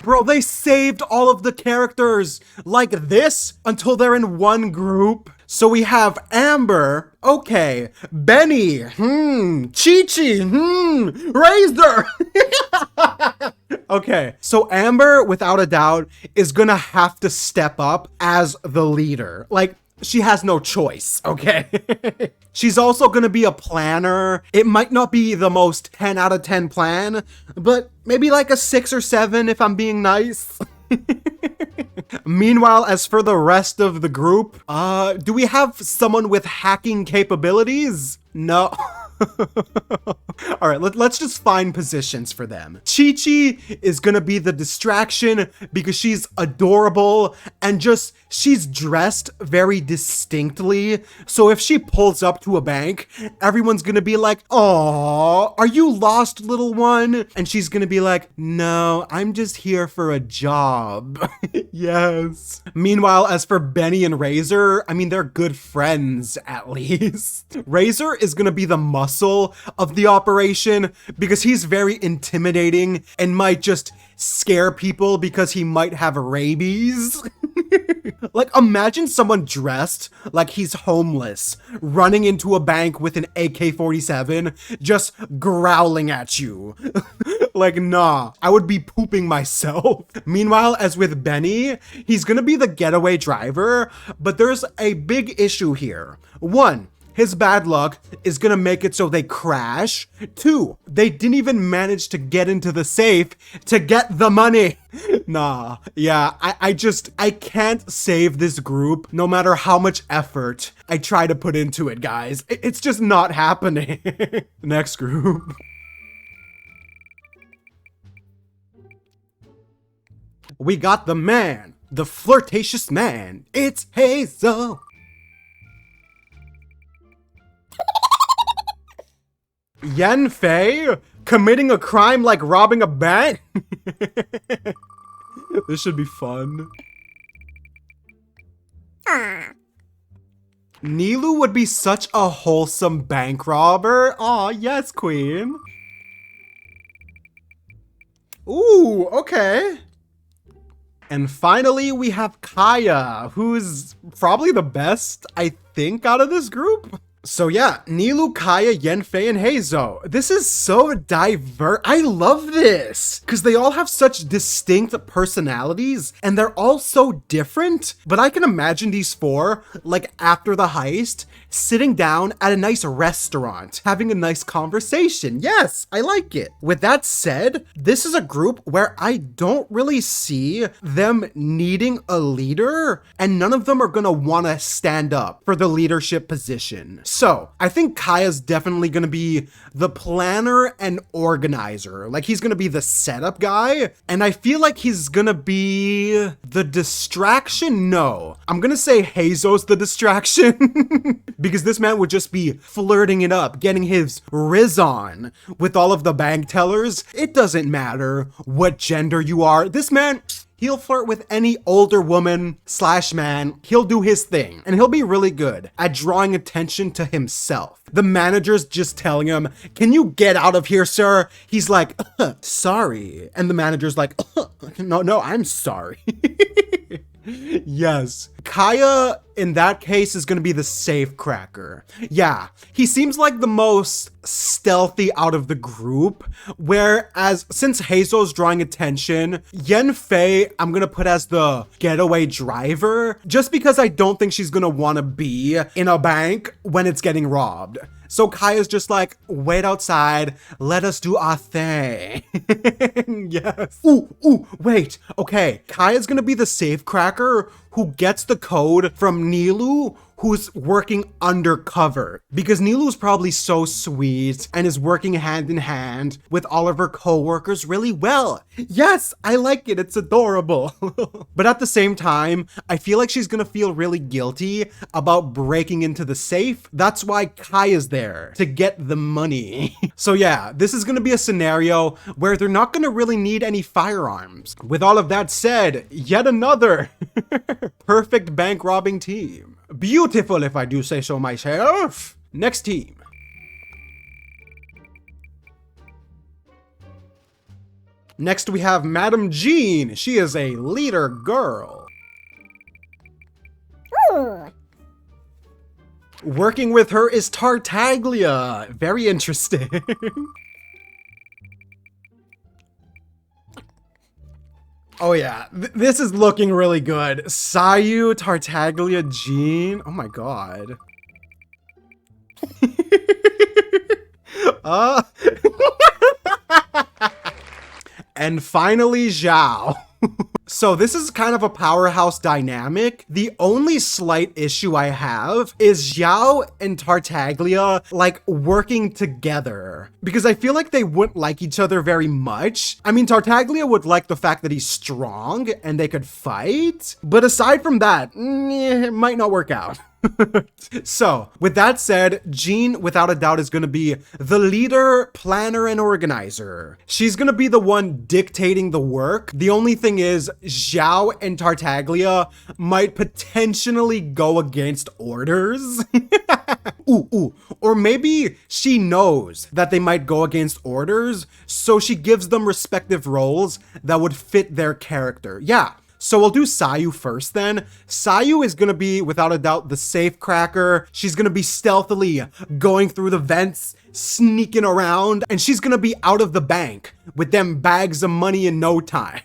S1: Bro, they saved all of the characters like this until they're in one group. So we have Amber, okay, Benny, Chi-Chi, Razor. Okay, so Amber, without a doubt, is gonna have to step up as the leader. Like, she has no choice, okay? She's also gonna be a planner. It might not be the most 10 out of 10 plan, but maybe like a 6 or 7 if I'm being nice. Meanwhile, as for the rest of the group, do we have someone with hacking capabilities? No. All right, let's just find positions for them. Chi-Chi is gonna be the distraction because she's adorable and just, she's dressed very distinctly. So if she pulls up to a bank, everyone's gonna be like, "Aw, are you lost, little one?" And she's gonna be like, "No, I'm just here for a job." Yes. Meanwhile, as for Benny and Razor, I mean, they're good friends at least. Razor is gonna be the muscle of the operation because he's very intimidating and might just scare people because he might have rabies. Like, imagine someone dressed like he's homeless, running into a bank with an AK-47, just growling at you. Like, nah, I would be pooping myself. Meanwhile, as with Benny, he's gonna be the getaway driver, but there's a big issue here. 1, his bad luck is gonna make it so they crash. 2, they didn't even manage to get into the safe to get the money. Nah, yeah, I can't save this group no matter how much effort I try to put into it, guys. It's just not happening. Next group. We got the man, the flirtatious man. It's Hazel. Yanfei committing a crime like robbing a bank? This should be fun.
S2: Ah.
S1: Nilou would be such a wholesome bank robber. Aw, yes, queen. Ooh, okay. And finally, we have Kaeya, who's probably the best, I think, out of this group. So yeah, Nilou, Kaeya, Yanfei, and Heizo. This is so diverse. I love this because they all have such distinct personalities and they're all so different. But I can imagine these four, like after the heist, sitting down at a nice restaurant, having a nice conversation. Yes, I like it. With that said, this is a group where I don't really see them needing a leader, and none of them are gonna wanna stand up for the leadership position. So I think Kaeya's definitely gonna be the planner and organizer. Like he's gonna be the setup guy, and I feel like he's gonna be the distraction. No, I'm gonna say Heizo's the distraction because this man would just be flirting it up, getting his riz on with all of the bank tellers. It doesn't matter what gender you are. This man, he'll flirt with any older woman / man. He'll do his thing, and he'll be really good at drawing attention to himself. The manager's just telling him, "Can you get out of here, sir?" He's like, "Sorry." And the manager's like, No, I'm sorry." Yes. Kaeya, in that case, is going to be the safe cracker. Yeah, he seems like the most stealthy out of the group, whereas since Heizo's drawing attention, Yanfei I'm going to put as the getaway driver, just because I don't think she's going to want to be in a bank when it's getting robbed. So Kaeya's just like, wait outside, let us do our thing. Yes. Ooh, wait. Okay, Kaeya's gonna be the safecracker who gets the code from Nilou, who's working undercover, because Nilou's probably so sweet and is working hand in hand with all of her co-workers really well. Yes, I like it, it's adorable. But at the same time, I feel like she's gonna feel really guilty about breaking into the safe. That's why Kaeya's there, to get the money. So yeah, this is gonna be a scenario where they're not gonna really need any firearms. With all of that said, yet another perfect bank robbing team. Beautiful, if I do say so myself. Next team. Next we have Madame Jean. She is a leader girl.
S2: Ooh.
S1: Working with her is Tartaglia. Very interesting. Oh yeah, this is looking really good. Sayu, Tartaglia, Jean. Oh my god. And finally, Zhao. So this is kind of a powerhouse dynamic. The only slight issue I have is Zhao and Tartaglia like working together, because I feel like they wouldn't like each other very much. I mean, Tartaglia would like the fact that he's strong and they could fight, but aside from that, it might not work out. So, with that said, Jean, without a doubt, is going to be the leader, planner, and organizer. She's going to be the one dictating the work. The only thing is, Zhao and Tartaglia might potentially go against orders. Or maybe she knows that they might go against orders, so she gives them respective roles that would fit their character. Yeah. So we'll do Sayu first then. Sayu is gonna be, without a doubt, the safe cracker. She's gonna be stealthily going through the vents, sneaking around, and she's gonna be out of the bank with them bags of money in no time.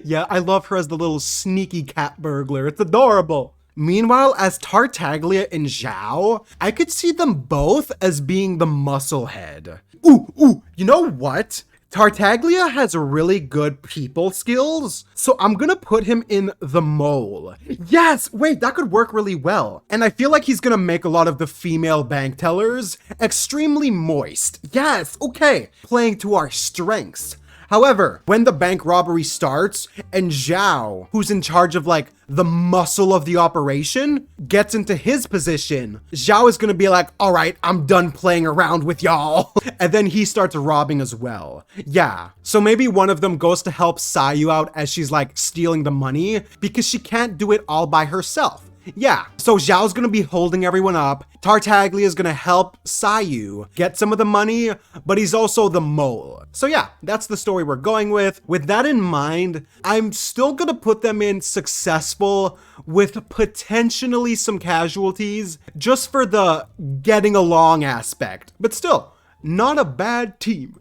S1: Yeah, I love her as the little sneaky cat burglar. It's adorable. Meanwhile, as Tartaglia and Zhao, I could see them both as being the muscle head. You know what? Tartaglia has really good people skills, so I'm gonna put him in the mole. Yes, wait, that could work really well. And I feel like he's gonna make a lot of the female bank tellers extremely moist. Yes, okay, playing to our strengths. However, when the bank robbery starts and Zhao, who's in charge of like the muscle of the operation, gets into his position, Zhao is gonna be like, all right, I'm done playing around with y'all. And then he starts robbing as well. Yeah, so maybe one of them goes to help Sayu out as she's like stealing the money because she can't do it all by herself. Yeah, so Zhao's gonna be holding everyone up. Tartaglia is gonna help Sayu get some of the money, but he's also the mole. So yeah, that's the story we're going with. With that in mind, I'm still gonna put them in successful with potentially some casualties just for the getting along aspect. But still, not a bad team.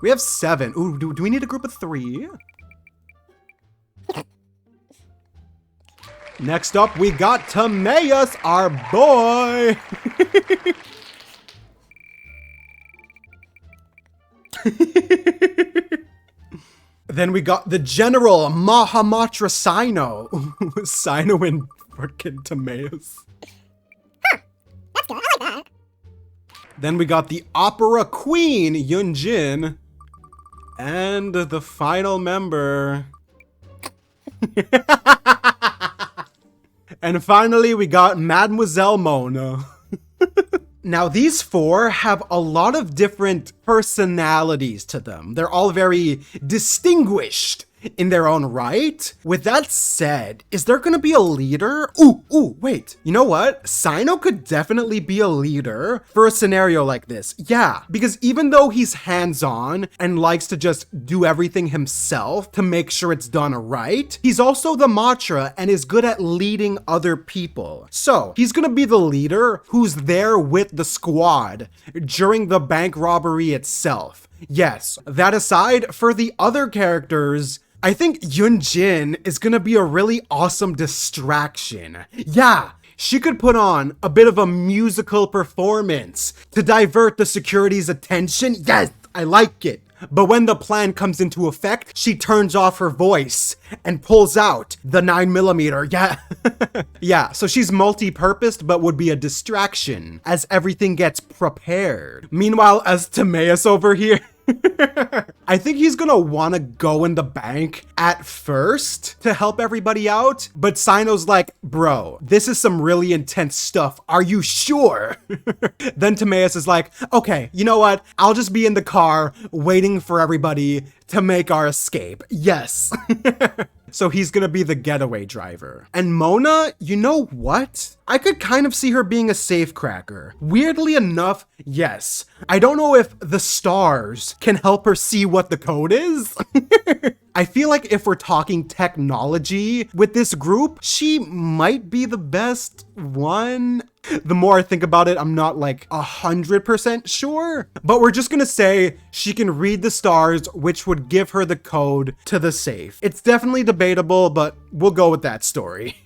S1: We have 7. Ooh, do we need a group of 3? Next up, we got Timaeus, our boy. Then we got the General Mahamatra Cyno. Cyno and frickin' Timaeus.
S2: Huh. That's good. I like that.
S1: Then we got the Opera Queen, Yunjin. And the final member. And finally, we got Mademoiselle Mona. Now, these 4 have a lot of different personalities to them. They're all very distinguished in their own right. With that said, is there gonna be a leader? Ooh, wait. You know what? Cyno could definitely be a leader for a scenario like this. Yeah, because even though he's hands-on and likes to just do everything himself to make sure it's done right, he's also the Matra and is good at leading other people. So he's gonna be the leader who's there with the squad during the bank robbery itself. Yes, that aside, for the other characters, I think Yunjin is gonna be a really awesome distraction. Yeah, she could put on a bit of a musical performance to divert the security's attention. Yes, I like it. But when the plan comes into effect, she turns off her voice and pulls out the 9mm. Yeah. Yeah, so she's multi-purposed, but would be a distraction as everything gets prepared. Meanwhile, as Timaeus over here, I think he's gonna want to go in the bank at first to help everybody out, but Cyno's like, bro, this is some really intense stuff. Are you sure? Then Timaeus is like, okay, you know what? I'll just be in the car waiting for everybody to make our escape. Yes. So he's gonna be the getaway driver. And Mona, you know what? I could kind of see her being a safecracker. Weirdly enough, yes. I don't know if the stars can help her see what the code is. I feel like if we're talking technology with this group, she might be the best one. The more I think about it, I'm not like 100% sure, but we're just gonna say she can read the stars, which would give her the code to the safe. It's definitely debatable, but we'll go with that story.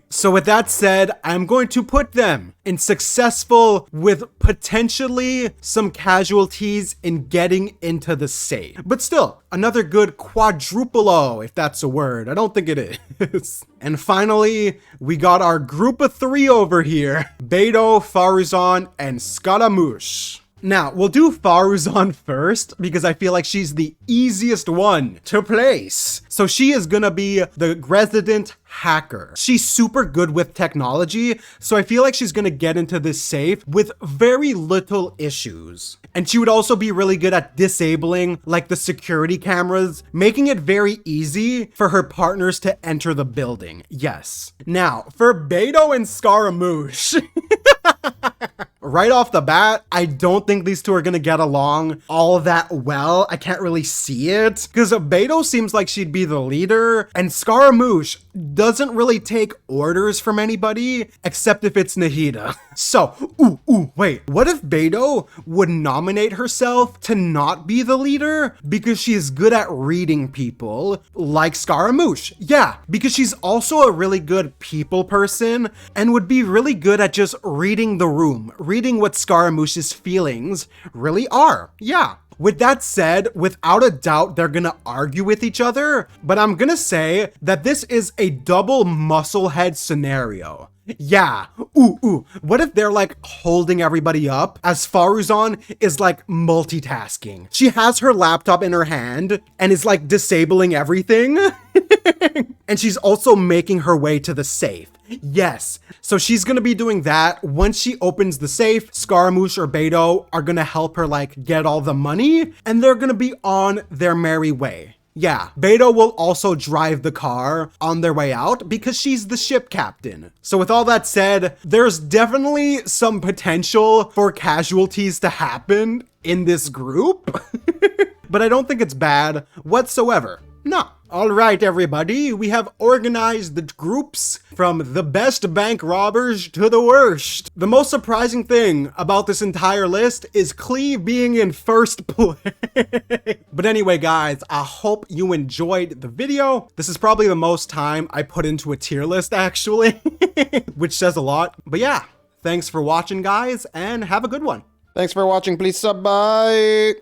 S1: So with that said, I'm going to put them in successful with potentially some casualties in getting into the safe. But still, another good quadruple-o, if that's a word. I don't think it is. And finally, we got our group of 3 over here. Beidou, Faruzan, and Scaramouche. Now, we'll do Faruzan first because I feel like she's the easiest one to place. So she is gonna be the resident hacker. She's super good with technology, so I feel like she's gonna get into this safe with very little issues. And she would also be really good at disabling like the security cameras, making it very easy for her partners to enter the building. Yes. Now, for Beidou and Scaramouche, right off the bat, I don't think these two are gonna get along all that well. I can't really see it because Beidou seems like she'd be the leader and Scaramouche doesn't really take orders from anybody except if it's Nahida. So, wait, what if Beidou would nominate herself to not be the leader because she's good at reading people like Scaramouche? Yeah, because she's also a really good people person and would be really good at just reading the room, reading what Scaramouche's feelings really are. Yeah. With that said, without a doubt, they're gonna argue with each other, but I'm gonna say that this is a double musclehead scenario. Yeah. Ooh. What if they're like holding everybody up as Faruzan is like multitasking? She has her laptop in her hand and is like disabling everything. And she's also making her way to the safe. Yes. So she's gonna be doing that. Once she opens the safe, Scaramouche or Beto are gonna help her like get all the money and they're gonna be on their merry way. Yeah, Beto will also drive the car on their way out because she's the ship captain. So with all that said, there's definitely some potential for casualties to happen in this group, but I don't think it's bad whatsoever. No. All right, everybody, we have organized the groups from the best bank robbers to the worst. The most surprising thing about this entire list is Cleve being in first place. But anyway, guys, I hope you enjoyed the video. This is probably the most time I put into a tier list, actually, which says a lot. But yeah, thanks for watching, guys, and have a good one.
S3: Thanks for watching. Please sub. Bye.